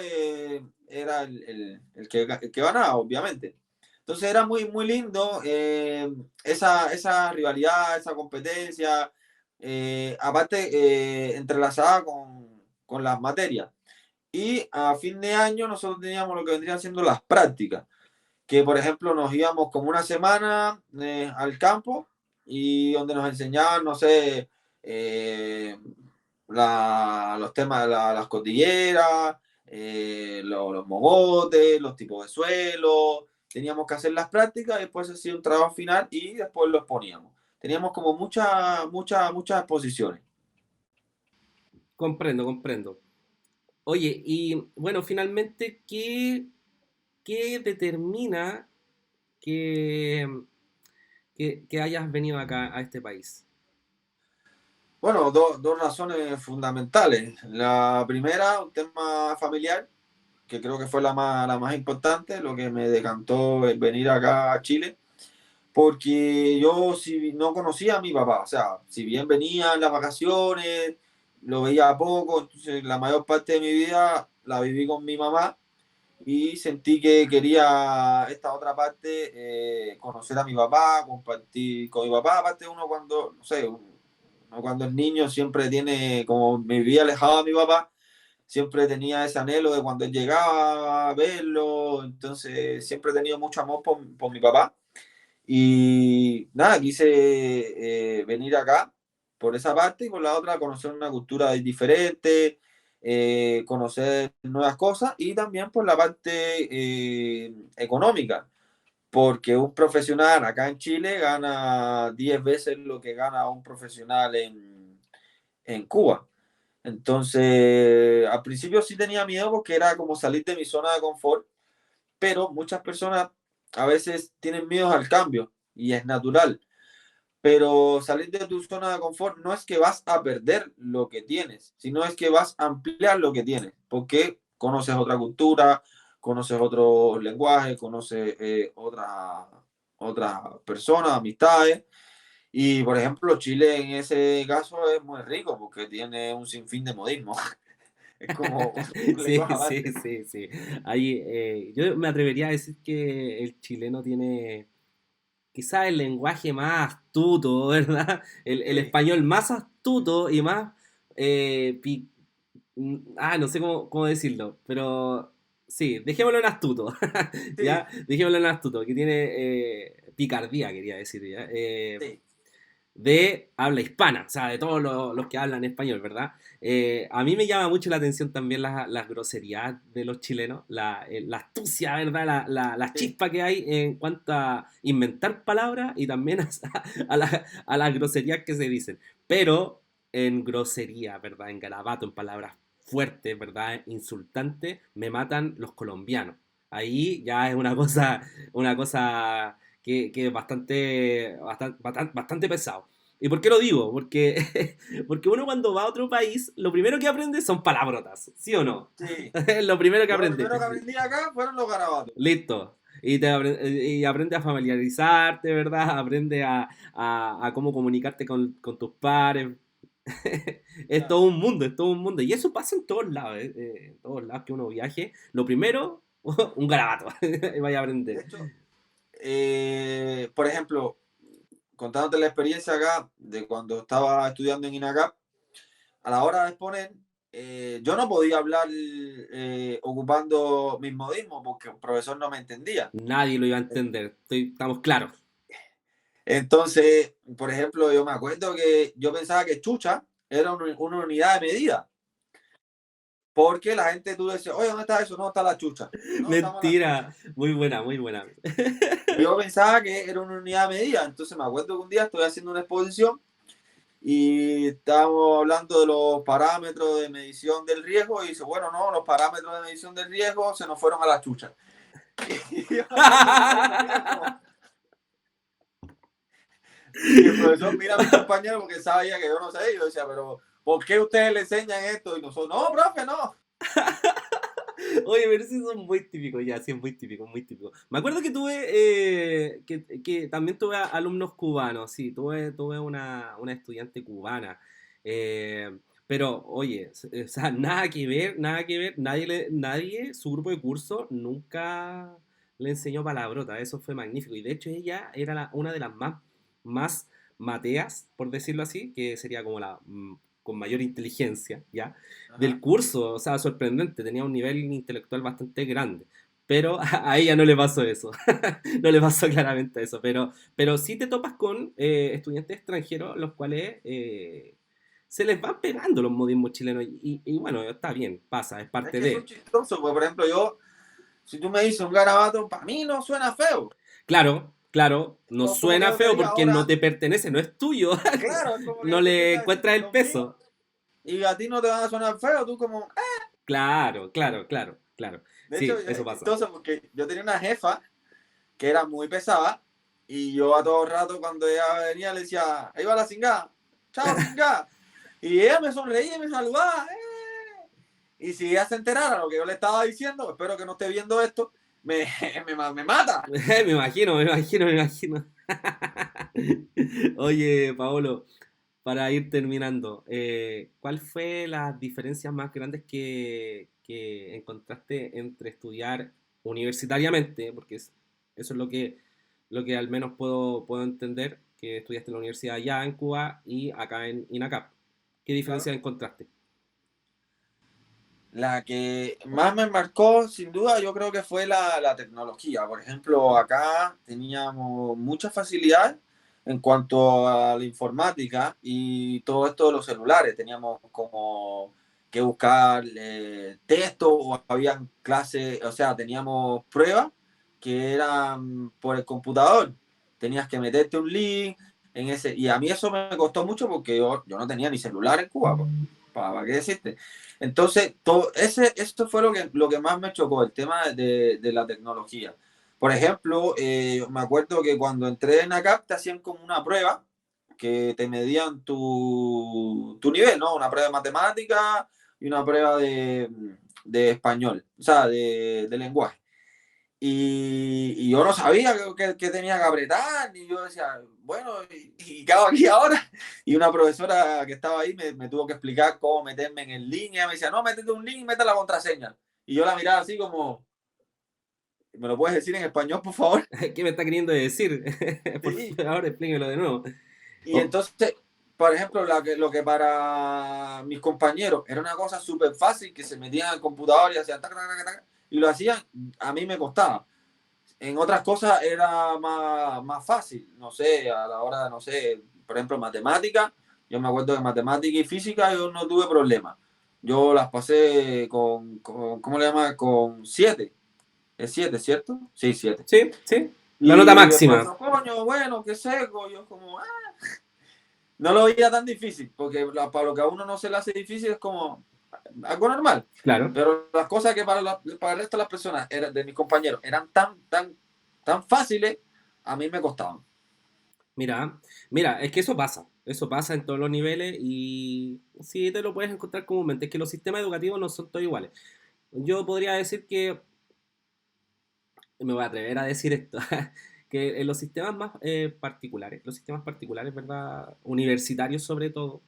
B: era el que ganaba, obviamente. Entonces era muy lindo esa rivalidad, esa competencia, aparte entrelazada con las materias. Y a fin de año nosotros teníamos lo que vendrían siendo las prácticas, que por ejemplo nos íbamos como una semana al campo y donde nos enseñaban, no sé, los temas de las cordilleras, los mogotes, los tipos de suelo. Teníamos que hacer las prácticas, después hacía un trabajo final y después los poníamos. Teníamos como muchas exposiciones.
A: Comprendo, comprendo. Oye, y bueno, finalmente, qué determina que, que hayas venido acá a este país?
B: Bueno, dos razones fundamentales. La primera, un tema familiar, que creo que fue la más importante, lo que me decantó el venir acá a Chile, porque yo no conocía a mi papá, o sea, si bien venía en las vacaciones, lo veía poco, entonces la mayor parte de mi vida la viví con mi mamá y sentí que quería esta otra parte, conocer a mi papá, compartir con mi papá, aparte uno cuando, no sé, uno cuando es niño siempre tiene, como me vivía alejado de mi papá, siempre tenía ese anhelo de cuando él llegaba a verlo, entonces siempre he tenido mucho amor por mi papá. Y nada, quise venir acá por esa parte y por la otra conocer una cultura diferente, conocer nuevas cosas y también por la parte económica, porque un profesional acá en Chile gana 10 veces lo que gana un profesional en Cuba. Entonces, al principio sí tenía miedo porque era como salir de mi zona de confort, pero muchas personas a veces tienen miedo al cambio y es natural. Pero salir de tu zona de confort no es que vas a perder lo que tienes, sino es que vas a ampliar lo que tienes, porque conoces otra cultura, conoces otros lenguajes, conoces otras personas, amistades. Y por ejemplo, Chile en ese caso es muy rico porque tiene un sinfín de modismo. Es como un
A: Sí,
B: lenguaje
A: sí,
B: aparte.
A: sí, sí. Ahí, yo me atrevería a decir que el chileno tiene quizás el lenguaje más astuto, ¿verdad? El
B: Sí,
A: español más astuto y más pi- no sé cómo decirlo, pero sí, dejémoslo en astuto,
B: Sí,
A: ¿ya? Dejémoslo en astuto, que tiene picardía, quería decir, ¿ya?
B: sí,
A: De habla hispana, o sea, de todos los que hablan español, ¿verdad? A mí me llama mucho la atención también las groserías de los chilenos, la astucia, ¿verdad? La
B: sí.
A: chispa que hay en cuanto a inventar palabras y también a las groserías que se dicen. Pero en grosería, ¿verdad? En garabato, en palabras fuertes, ¿verdad? Insultantes, me matan los colombianos. Ahí ya es una cosa que es bastante pesado. ¿Y por qué lo digo? Porque, porque uno cuando va a otro país, lo primero que aprende son palabrotas, ¿sí o no?
B: Sí.
A: Es lo primero que
B: Yo lo
A: aprende.
B: primero que aprendí acá fueron los garabatos.
A: Listo. Y aprende a familiarizarte, ¿verdad? Aprende a cómo comunicarte con tus pares. Es todo
B: Claro.
A: un mundo, es todo un mundo. Y eso pasa en todos lados, en todos lados que uno viaje. Lo primero, un garabato. Y vaya a aprender.
B: De hecho, por ejemplo, contándote la experiencia acá de cuando estaba estudiando en INACAP, a la hora de exponer, yo no podía hablar ocupando mis modismos porque el profesor no me entendía.
A: Nadie lo iba a entender. Estamos claros.
B: Entonces, por ejemplo, yo me acuerdo que yo pensaba que chucha era una unidad de medida, porque la gente tú decías, oye, ¿dónde está eso? No, está la chucha. No, estamos las chuchas.
A: Mentira. Muy buena, muy buena.
B: Y yo pensaba que era una unidad de medida. Entonces me acuerdo que un día estoy haciendo una exposición y estábamos hablando de los parámetros de medición del riesgo y dice, bueno, no, los parámetros de medición del riesgo se nos fueron a la chucha. Y yo haciendo así con la mira como... Y el profesor mira a mi compañero porque sabía que yo no sé. Y yo decía, pero ¿por qué ustedes le enseñan esto? Y nosotros, no, profe, no.
A: Oye, pero sí son muy típicos, ya, sí, es muy típico, muy típico. Me acuerdo que que también tuve alumnos cubanos, sí, tuve una estudiante cubana. Pero, oye, o sea, nada que ver, nadie, su grupo de curso nunca le enseñó palabrota, eso fue magnífico. Y de hecho ella era una de las más mateas, por decirlo así, que sería como con mayor inteligencia, ¿ya? Del
B: Ajá.
A: curso, o sea, sorprendente, tenía un nivel intelectual bastante grande. Pero a ella no le pasó eso, no le pasó claramente eso, pero sí te topas con estudiantes extranjeros los cuales se les van pegando los modismos chilenos y bueno, está bien, pasa, es
B: Es
A: parte
B: que son
A: de.
B: chistosos, porque por ejemplo yo, si tú me dices un garabato, para mí no suena feo.
A: Claro, claro, no
B: Es como que
A: suena
B: yo te
A: feo
B: diga
A: porque no
B: ahora,
A: te pertenece, no es tuyo,
B: claro, es como que
A: no
B: yo te
A: le
B: empiece a decir
A: encuentras el
B: los míos
A: peso.
B: y a ti no te van a sonar feo, tú como...
A: Claro, claro, claro, claro.
B: De hecho,
A: Sí, eso
B: es
A: pasa.
B: chistoso porque yo tenía una jefa que era muy pesada y yo a todo rato cuando ella venía le decía, ahí va la cingada, chao cingada. Y ella me sonreía y me saludaba. Y si ella se enterara lo que yo le estaba diciendo, espero que no esté viendo esto, me, me mata.
A: Me imagino, me imagino, me imagino. Oye, Paolo, para ir terminando, ¿cuál fue las diferencias más grandes que encontraste entre estudiar universitariamente? Porque eso es lo que al menos puedo entender, que estudiaste en la universidad allá en Cuba y acá en INACAP. ¿Qué
B: Claro.
A: diferencias encontraste?
B: La que más me marcó, sin duda, yo creo que fue la tecnología. Por ejemplo, acá teníamos mucha facilidad en cuanto a la informática y todo esto de los celulares. Teníamos como que buscar texto o habían clases, o sea, teníamos pruebas que eran por el computador. Tenías que meterte un link en ese. Y a mí eso me costó mucho porque yo no tenía ni celular en Cuba, pues, ¿para qué decirte? Entonces, eso fue lo que más me chocó, el tema de la tecnología. Por ejemplo, me acuerdo que cuando entré en ACAP te hacían como una prueba que te medían tu nivel, ¿no? Una prueba de matemática y una prueba de español, o sea, de lenguaje. Y yo no sabía que tenía que apretar, y yo decía, bueno, ¿y qué hago aquí ahora? Y una profesora que estaba ahí me tuvo que explicar cómo meterme en línea, me decía, no, métete un link y mete la contraseña. Y yo la miraba así como, ¿me lo puedes decir en español, por favor?
A: ¿Qué me está queriendo decir? Por
B: Sí.
A: favor, explíquemelo de nuevo.
B: Y
A: Oh,
B: entonces, por ejemplo, lo que para mis compañeros era una cosa súper fácil, que se metían al computador y hacían tac, tac, tac, tac, y lo hacían, a mí me costaba. En otras cosas era más fácil, no sé, a la hora, no sé, por ejemplo, matemática, yo me acuerdo de matemática y física yo no tuve problemas. Yo las pasé ¿cómo le llama? Con 7. Es 7, ¿cierto? Sí, 7.
A: Sí, sí. La nota
B: Y el
A: máxima.
B: profesor, coño, bueno, qué seco. Yo como, no lo veía tan difícil, porque para lo que a uno no se le hace difícil es como algo normal.
A: Claro.
B: Pero las cosas que para el resto de las personas, de mis compañeros, eran tan fáciles, a mí me costaban.
A: Mira, es que eso pasa en todos los niveles y sí te lo puedes encontrar comúnmente, es que los sistemas educativos no son todos iguales. Yo podría decir que, me voy a atrever a decir esto, que en los sistemas más particulares, ¿verdad? Universitarios sobre todo,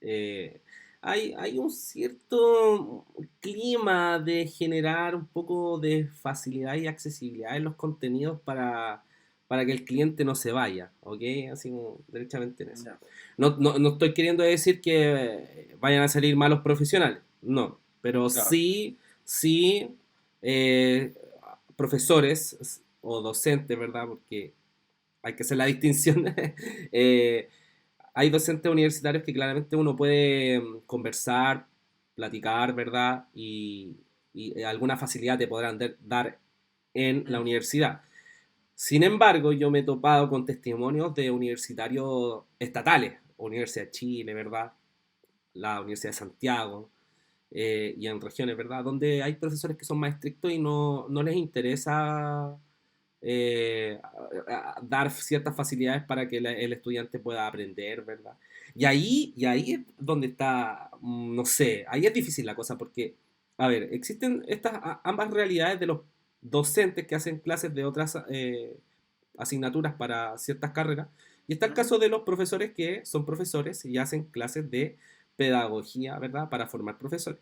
A: eh, hay un cierto clima de generar un poco de facilidad y accesibilidad en los contenidos para que el cliente no se vaya, ¿ok? Así como derechamente en eso.
B: Ya.
A: No estoy queriendo decir que vayan a salir malos profesionales, no, pero
B: Claro.
A: sí, eh, profesores o docentes, ¿verdad? Porque hay que hacer la distinción. eh, Hay docentes universitarios que claramente uno puede conversar, platicar, ¿verdad? Y alguna facilidad te podrán dar en la universidad. Sin embargo, yo me he topado con testimonios de universitarios estatales, Universidad de Chile, ¿verdad? La Universidad de Santiago, y en regiones, ¿verdad? Donde hay profesores que son más estrictos y no les interesa dar ciertas facilidades para que el estudiante pueda aprender, ¿verdad? Y ahí es donde está, no sé, ahí es difícil la cosa porque, a ver, existen estas ambas realidades de los docentes que hacen clases de otras asignaturas para ciertas carreras, y está el caso de los profesores que son profesores y hacen clases de pedagogía, ¿verdad? Para formar profesores.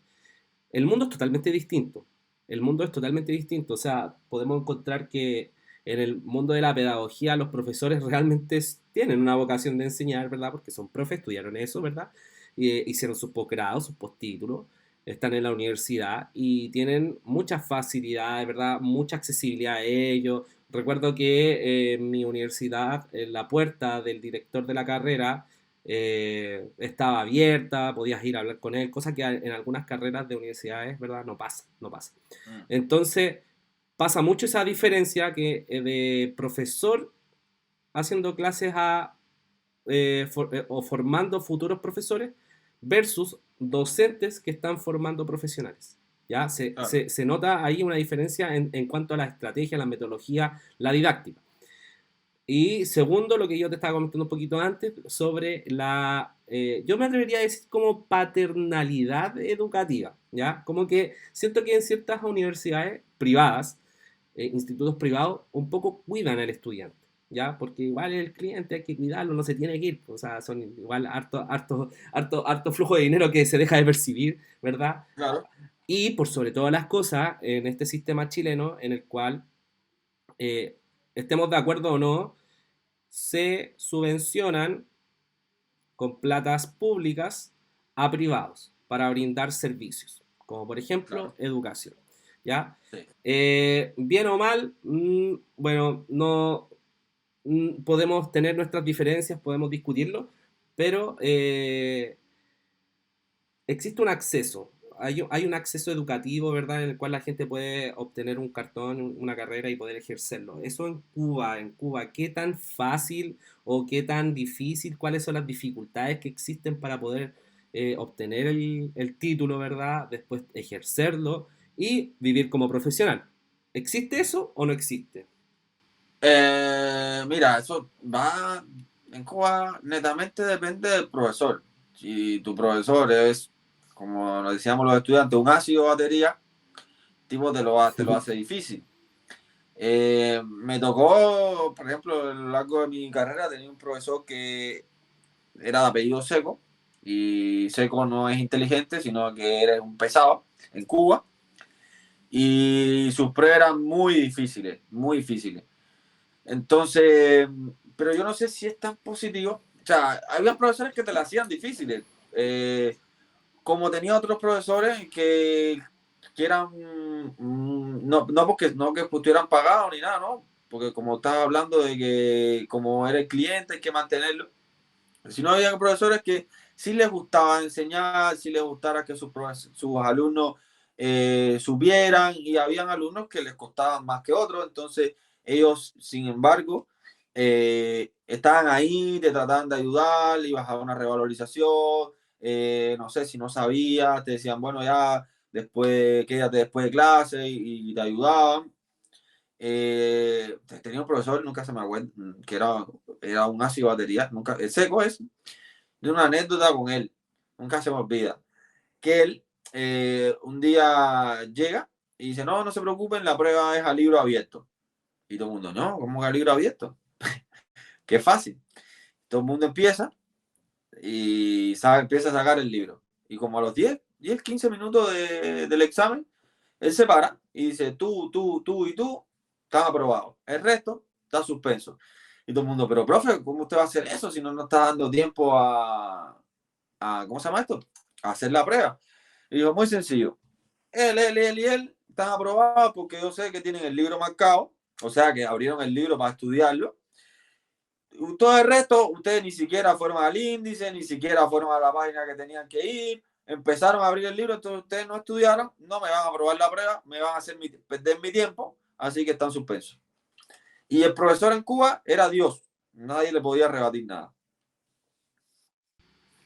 A: El mundo es totalmente distinto. El mundo es totalmente distinto. O sea, podemos encontrar que en el mundo de la pedagogía los profesores realmente tienen una vocación de enseñar, ¿verdad? Porque son profes, estudiaron eso, ¿verdad? Hicieron sus posgrados, sus postítulos, están en la universidad y tienen muchas facilidades, ¿verdad? Mucha accesibilidad a ellos. Recuerdo que en mi universidad, en la puerta del director de la carrera, estaba abierta, podías ir a hablar con él, cosa que en algunas carreras de universidades, ¿verdad? No pasa, no pasa.
B: Mm.
A: Entonces, pasa mucho esa diferencia que de profesor haciendo clases o formando futuros profesores versus docentes que están formando profesionales. ¿Ya? Se,
B: Claro.
A: se, se nota ahí una diferencia en cuanto a la estrategia, la metodología, la didáctica. Y segundo, lo que yo te estaba comentando un poquito antes, sobre yo me atrevería a decir como paternalidad educativa, ¿ya? Como que siento que en ciertas universidades privadas, institutos privados, un poco cuidan al estudiante, ¿ya? Porque igual el cliente hay que cuidarlo, no se tiene que ir, o sea, son igual harto flujo de dinero que se deja de percibir, ¿verdad?
B: Claro.
A: Y por sobre todas las cosas, en este sistema chileno en el cual, eh, estemos de acuerdo o no, se subvencionan con platas públicas a privados para brindar servicios, como por ejemplo
B: Claro.
A: educación. ¿Ya?
B: Sí.
A: Bien o mal, bueno, no podemos tener nuestras diferencias, podemos discutirlo, pero existe un acceso. Hay un acceso educativo, ¿verdad?, en el cual la gente puede obtener un cartón, una carrera y poder ejercerlo. Eso en Cuba, ¿qué tan fácil o qué tan difícil, cuáles son las dificultades que existen para poder obtener el título, ¿verdad?, después ejercerlo y vivir como profesional? ¿Existe eso o no existe?
B: Mira, eso va en Cuba, netamente depende del profesor. Si tu profesor es, como nos decíamos los estudiantes, un ácido batería, tipo te lo hace difícil. Me tocó, por ejemplo, a lo largo de mi carrera, tenía un profesor que era de apellido Seco, y Seco no es inteligente, sino que era un pesado en Cuba, y sus pruebas eran muy difíciles, muy difíciles. Entonces, pero yo no sé si es tan positivo, sea, había profesores que te la hacían difíciles. Como tenía otros profesores que eran, no porque no que estuvieran pagados ni nada, ¿no? Porque como estás hablando de que como era el cliente hay que mantenerlo, sino había profesores que sí les gustaba enseñar, sí les gustara que sus alumnos subieran, y habían alumnos que les costaban más que otros, entonces ellos, sin embargo, estaban ahí, te trataban de ayudar, ibas a una revalorización, no sé, si no sabías, te decían, bueno, ya después, quédate después de clase y te ayudaban. Tenía un profesor, nunca se me acuerda, que era un ácido batería, nunca, el seco es, de una anécdota con él, nunca se me olvida, que él un día llega y dice, no, no se preocupen, la prueba es a libro abierto. Y todo el mundo, no, ¿cómo que a libro abierto? Qué fácil. Todo el mundo empieza y empieza a sacar el libro. Y como a los 15 minutos del examen, él se para y dice, tú y tú están aprobados. El resto está suspenso. Y todo el mundo, pero profe, ¿cómo usted va a hacer eso si no nos está dando tiempo ¿cómo se llama esto? A hacer la prueba? Y dijo, muy sencillo. Él y él están aprobados porque yo sé que tienen el libro marcado, o sea que abrieron el libro para estudiarlo. Todo el resto, ustedes ni siquiera fueron al índice, ni siquiera fueron a la página que tenían que ir, empezaron a abrir el libro, entonces ustedes no estudiaron, no me van a aprobar la prueba, me van a hacer perder mi tiempo, así que están suspensos. Y el profesor en Cuba era Dios, nadie le podía rebatir nada,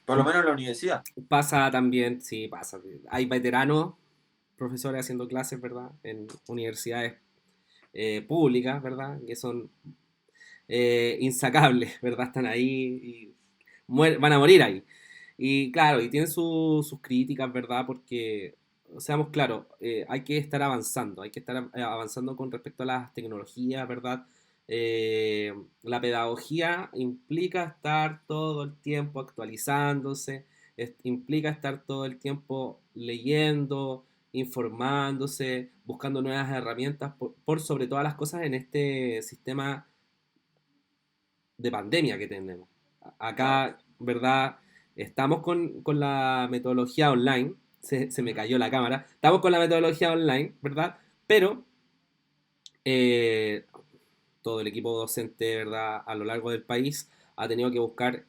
B: por lo menos en la universidad.
A: Pasa también, sí, pasa. Hay veteranos, profesores haciendo clases, ¿verdad? En universidades públicas, ¿verdad? Que son insacables, ¿verdad? Están ahí y van a morir ahí. Y claro, y tienen sus críticas, ¿verdad? Porque, seamos claros, hay que estar avanzando, hay que estar avanzando con respecto a las tecnologías, ¿verdad? La pedagogía implica estar todo el tiempo actualizándose, implica estar todo el tiempo leyendo, informándose, buscando nuevas herramientas, por sobre todas las cosas en este sistema de pandemia que tenemos.
B: Claro.
A: Acá, ¿verdad? Estamos con la metodología online, se me cayó la cámara, estamos con la metodología online, ¿verdad? Pero eh, todo el equipo docente, ¿verdad? A lo largo del país ha tenido que buscar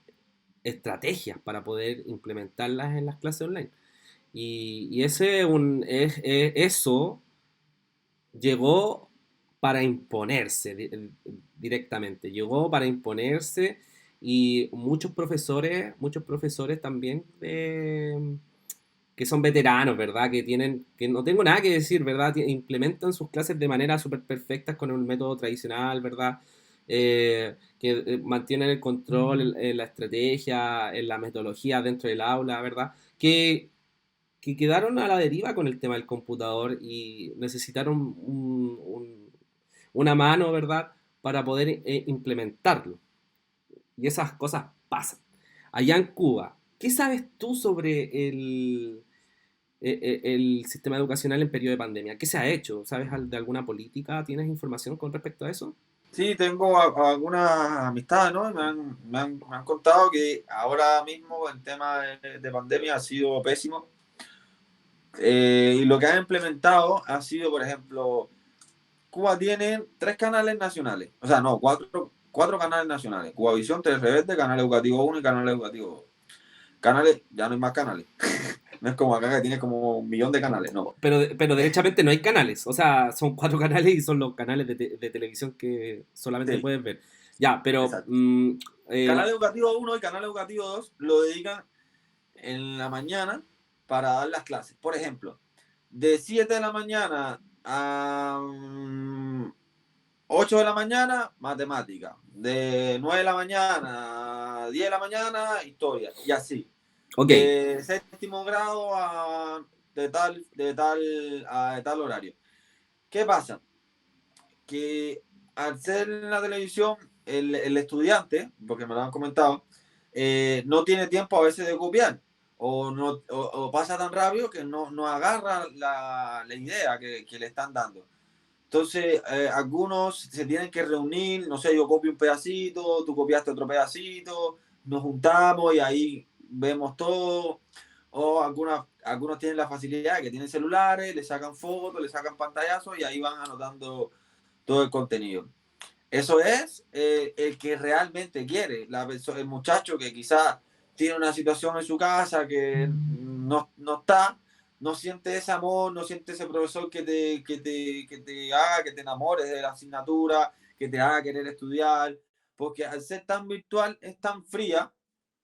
A: estrategias para poder implementarlas en las clases online. Y ese eso llegó para imponerse directamente, llegó para imponerse y muchos profesores también que son veteranos, ¿verdad? Que no tengo nada que decir, ¿verdad? Implementan sus clases de manera súper perfecta con un método tradicional, ¿verdad? Mantienen el control, la estrategia, en la metodología dentro del aula, ¿verdad? Que quedaron a la deriva con el tema del computador y necesitaron una mano, ¿verdad?, para poder implementarlo. Y esas cosas pasan. Allá en Cuba, ¿qué sabes tú sobre el sistema educacional en periodo de pandemia? ¿Qué se ha hecho? ¿Sabes de alguna política? ¿Tienes información con respecto a eso?
B: Sí, tengo algunas amistades, ¿no? Me han contado que ahora mismo el tema de pandemia ha sido pésimo. Y lo que han implementado ha sido, por ejemplo, Cuba tiene 3 canales nacionales, o sea, no, cuatro canales nacionales: Cubavisión, Rebelde, Canal Educativo 1 y Canal Educativo 2. Canales, ya no hay más canales. No es como acá que tiene como 1 millón de canales, no.
A: Pero derechamente no hay canales, o sea, son cuatro canales y son los canales de televisión que solamente
B: Sí,
A: puedes ver. Ya, pero
B: exacto. Canal
A: eh,
B: Educativo 1 y Canal Educativo 2 lo dedican en la mañana para dar las clases. Por ejemplo, de 7 de la mañana a 8 de la mañana, matemática. De 9 de la mañana a 10 de la mañana, historia. Y así.
A: ok,
B: De séptimo grado de tal horario. ¿Qué pasa? Que al ser en la televisión, el estudiante, porque me lo han comentado, no tiene tiempo a veces de copiar. O pasa tan rápido que no agarra la idea que le están dando. Entonces, algunos se tienen que reunir, no sé, yo copio un pedacito, tú copiaste otro pedacito, nos juntamos y ahí vemos todo, o algunos tienen la facilidad de que tienen celulares, le sacan fotos, le sacan pantallazos y ahí van anotando todo el contenido. Eso es el que realmente quiere, el muchacho que quizás tiene una situación en su casa que no está, no siente ese amor, no siente ese profesor que te haga que te enamores de la asignatura, que te haga querer estudiar, porque al ser tan virtual es tan fría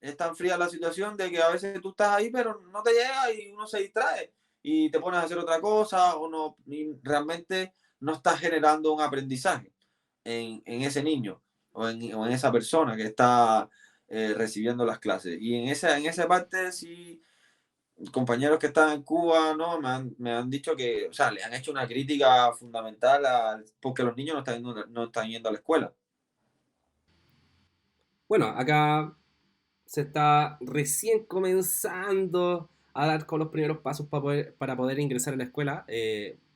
B: la situación de que a veces tú estás ahí pero no te llega y uno se distrae y te pones a hacer otra cosa o no, y realmente no estás generando un aprendizaje en ese niño o en esa persona que está recibiendo las clases. Y en esa parte sí, compañeros que están en Cuba, ¿no? Me han dicho que, o sea, le han hecho una crítica fundamental porque los niños no están yendo a la escuela.
A: Bueno, acá se está recién comenzando a dar con los primeros pasos para poder ingresar a la escuela,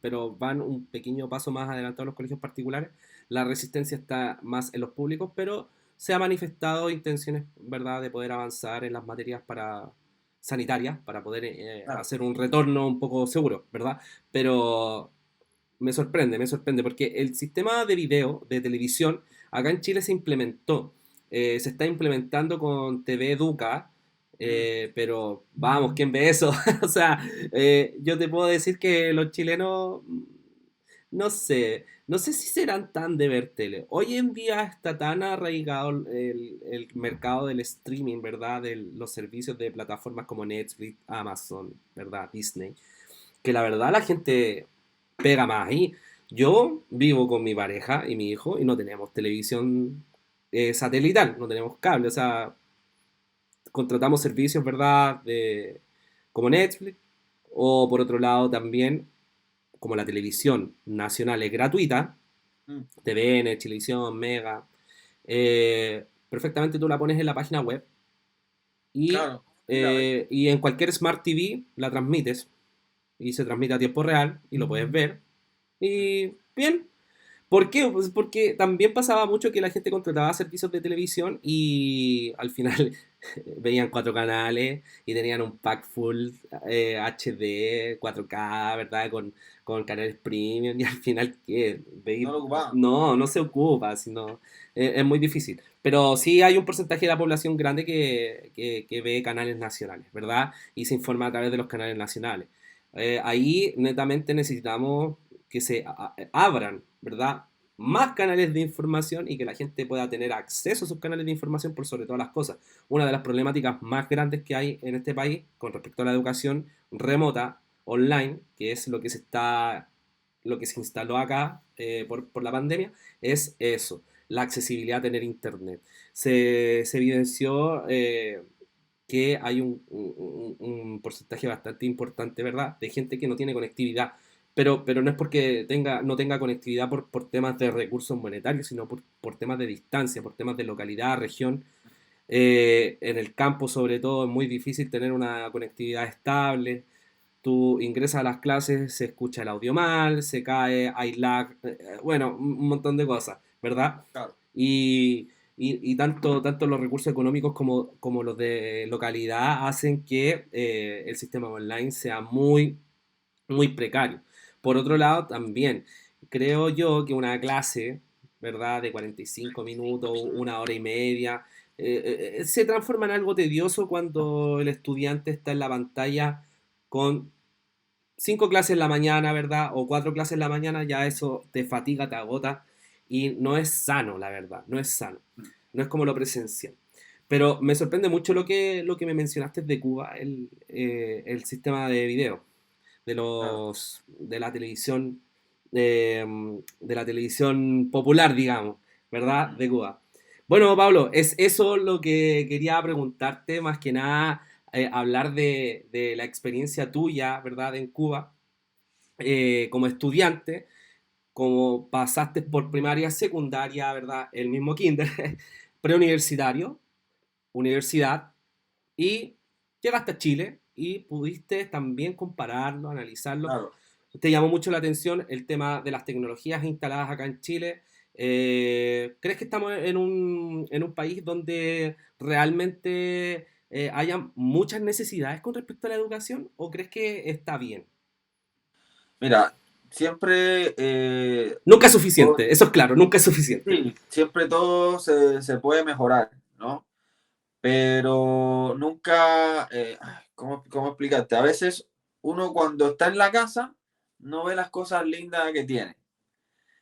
A: pero van un pequeño paso más adelantado los colegios particulares. La resistencia está más en los públicos, pero se ha manifestado intenciones, ¿verdad?, de poder avanzar en las materias sanitarias para poder
B: Claro.
A: hacer un retorno un poco seguro, ¿verdad? Pero me sorprende, porque el sistema de video, de televisión, acá en Chile se implementó. Se está implementando con TV Educa,
B: Mm.
A: pero vamos, ¿quién ve eso? O sea, yo te puedo decir que los chilenos, no sé si serán tan de ver tele. Hoy en día está tan arraigado el mercado del streaming, ¿verdad? De los servicios de plataformas como Netflix, Amazon, ¿verdad? Disney, que la verdad la gente pega más ahí. Yo vivo con mi pareja y mi hijo y no tenemos televisión satelital, no tenemos cable, o sea, contratamos servicios, ¿verdad? Como Netflix, o por otro lado también, como la televisión nacional es gratuita,
B: Mm.
A: TVN, Chilevisión, Mega, perfectamente tú la pones en la página web y,
B: Claro, y la ves.
A: y en cualquier Smart TV la transmites y se transmite a tiempo real y lo puedes ver. Y bien. ¿Por qué? Pues porque también pasaba mucho que la gente contrataba servicios de televisión y al final veían cuatro canales y tenían un pack full HD, 4K, ¿verdad? Con canales premium y al final, ¿qué?
B: No lo ocupaban.
A: No, no se ocupa, sino, es muy difícil. Pero sí hay un porcentaje de la población grande que ve canales nacionales, ¿verdad? Y se informa a través de los canales nacionales. Ahí netamente necesitamos que se abran, ¿verdad? Más canales de información y que la gente pueda tener acceso a esos canales de información por sobre todas las cosas. Una de las problemáticas más grandes que hay en este país con respecto a la educación remota, online, que es lo que se instaló acá por la pandemia, es eso, la accesibilidad a tener internet. Se evidenció que hay un porcentaje bastante importante, ¿verdad?, de gente que no tiene conectividad. Pero no es porque no tenga conectividad por temas de recursos monetarios, sino por temas de distancia, por temas de localidad, región. En el campo, sobre todo, es muy difícil tener una conectividad estable. Tú ingresas a las clases, se escucha el audio mal, se cae, hay lag, bueno, un montón de cosas, ¿verdad?
B: Claro.
A: Y, y tanto los recursos económicos como los de localidad hacen que el sistema online sea muy, muy precario. Por otro lado, también creo yo que una clase, ¿verdad?, de 45 minutos, una hora y media, se transforma en algo tedioso cuando el estudiante está en la pantalla con cinco clases en la mañana, ¿verdad? O cuatro clases en la mañana, ya eso te fatiga, te agota y no es sano, la verdad, no es sano. No es como lo presencial. Pero me sorprende mucho lo que me mencionaste de Cuba, el sistema de video
B: Claro.
A: de la televisión popular, digamos, ¿verdad? De Cuba. Bueno, Pablo, es eso lo que quería preguntarte, más que nada, hablar de la experiencia tuya, ¿verdad?, en Cuba, como estudiante, como pasaste por primaria, secundaria, ¿verdad?, el mismo kinder, preuniversitario, universidad, y llegaste a Chile y pudiste también compararlo, analizarlo.
B: Claro.
A: Te llamó mucho la atención el tema de las tecnologías instaladas acá en Chile, ¿Crees que estamos en un país donde realmente haya muchas necesidades con respecto a la educación o crees que está bien?
B: Mira, siempre,
A: Nunca es suficiente, eso es claro, nunca es suficiente.
B: sí, siempre todo se puede mejorar, ¿no? Pero nunca, ¿cómo explicarte? A veces uno cuando está en la casa no ve las cosas lindas que tiene.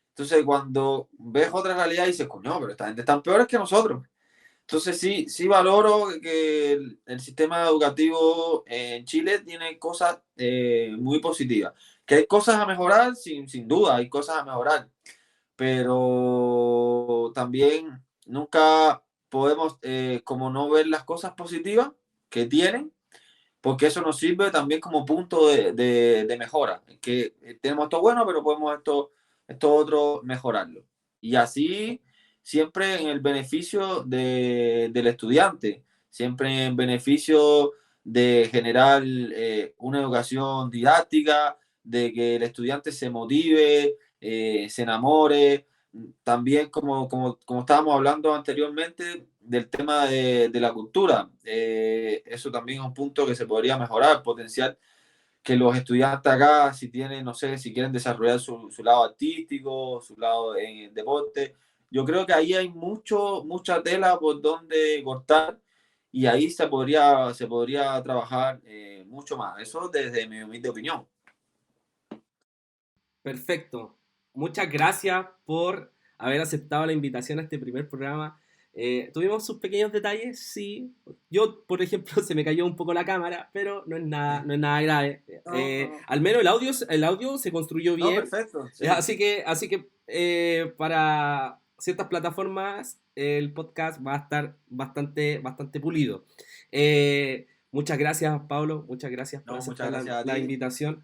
B: Entonces cuando ves otra realidad dices, coño, pero esta gente están peores que nosotros. Entonces sí valoro que el sistema educativo en Chile tiene cosas muy positivas. Que hay cosas a mejorar, sin duda, hay cosas a mejorar, pero también nunca podemos como no ver las cosas positivas que tienen, porque eso nos sirve también como punto de mejora, que tenemos esto bueno, pero podemos esto otro mejorarlo. Y así siempre en el beneficio del estudiante, siempre en beneficio de generar una educación didáctica, de que el estudiante se motive, se enamore. También, como estábamos hablando anteriormente, del tema de la cultura. Eso también es un punto que se podría mejorar, potencial que los estudiantes acá, si tienen, no sé, si quieren desarrollar su lado artístico, su lado en el deporte, yo creo que ahí hay mucha tela por donde cortar y ahí se podría trabajar mucho más. Eso desde mi humilde opinión.
A: Perfecto. Muchas gracias por haber aceptado la invitación a este primer programa. Tuvimos sus pequeños detalles, sí. Yo, por ejemplo, se me cayó un poco la cámara, pero no es nada grave.
B: No, no,
A: Al menos el audio se construyó
B: no,
A: bien.
B: perfecto, sí.
A: Así que para ciertas plataformas el podcast va a estar bastante pulido. Muchas gracias, Pablo. Muchas gracias por
B: No, muchas
A: aceptar
B: gracias a
A: la
B: ti.
A: invitación.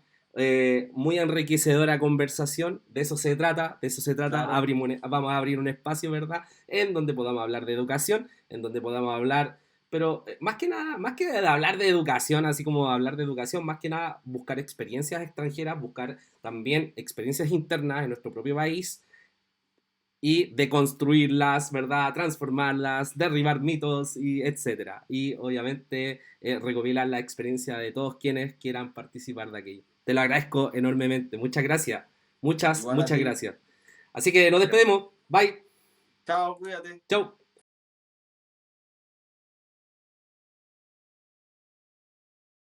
A: Muy enriquecedora conversación, de eso se trata,
B: Claro.
A: vamos a abrir un espacio, ¿verdad? En donde podamos hablar de educación, en donde podamos hablar, pero más que nada, más que de hablar de educación, así como hablar de educación, más que nada buscar experiencias extranjeras, buscar también experiencias internas en nuestro propio país y deconstruirlas, ¿verdad? Transformarlas, derribar mitos y etcétera. Y obviamente recopilar la experiencia de todos quienes quieran participar de aquello. Te lo agradezco enormemente. Muchas gracias.
B: Igual a
A: Muchas
B: ti.
A: gracias. Así que nos despedimos. Bye.
B: Chao, cuídate.
A: Chau.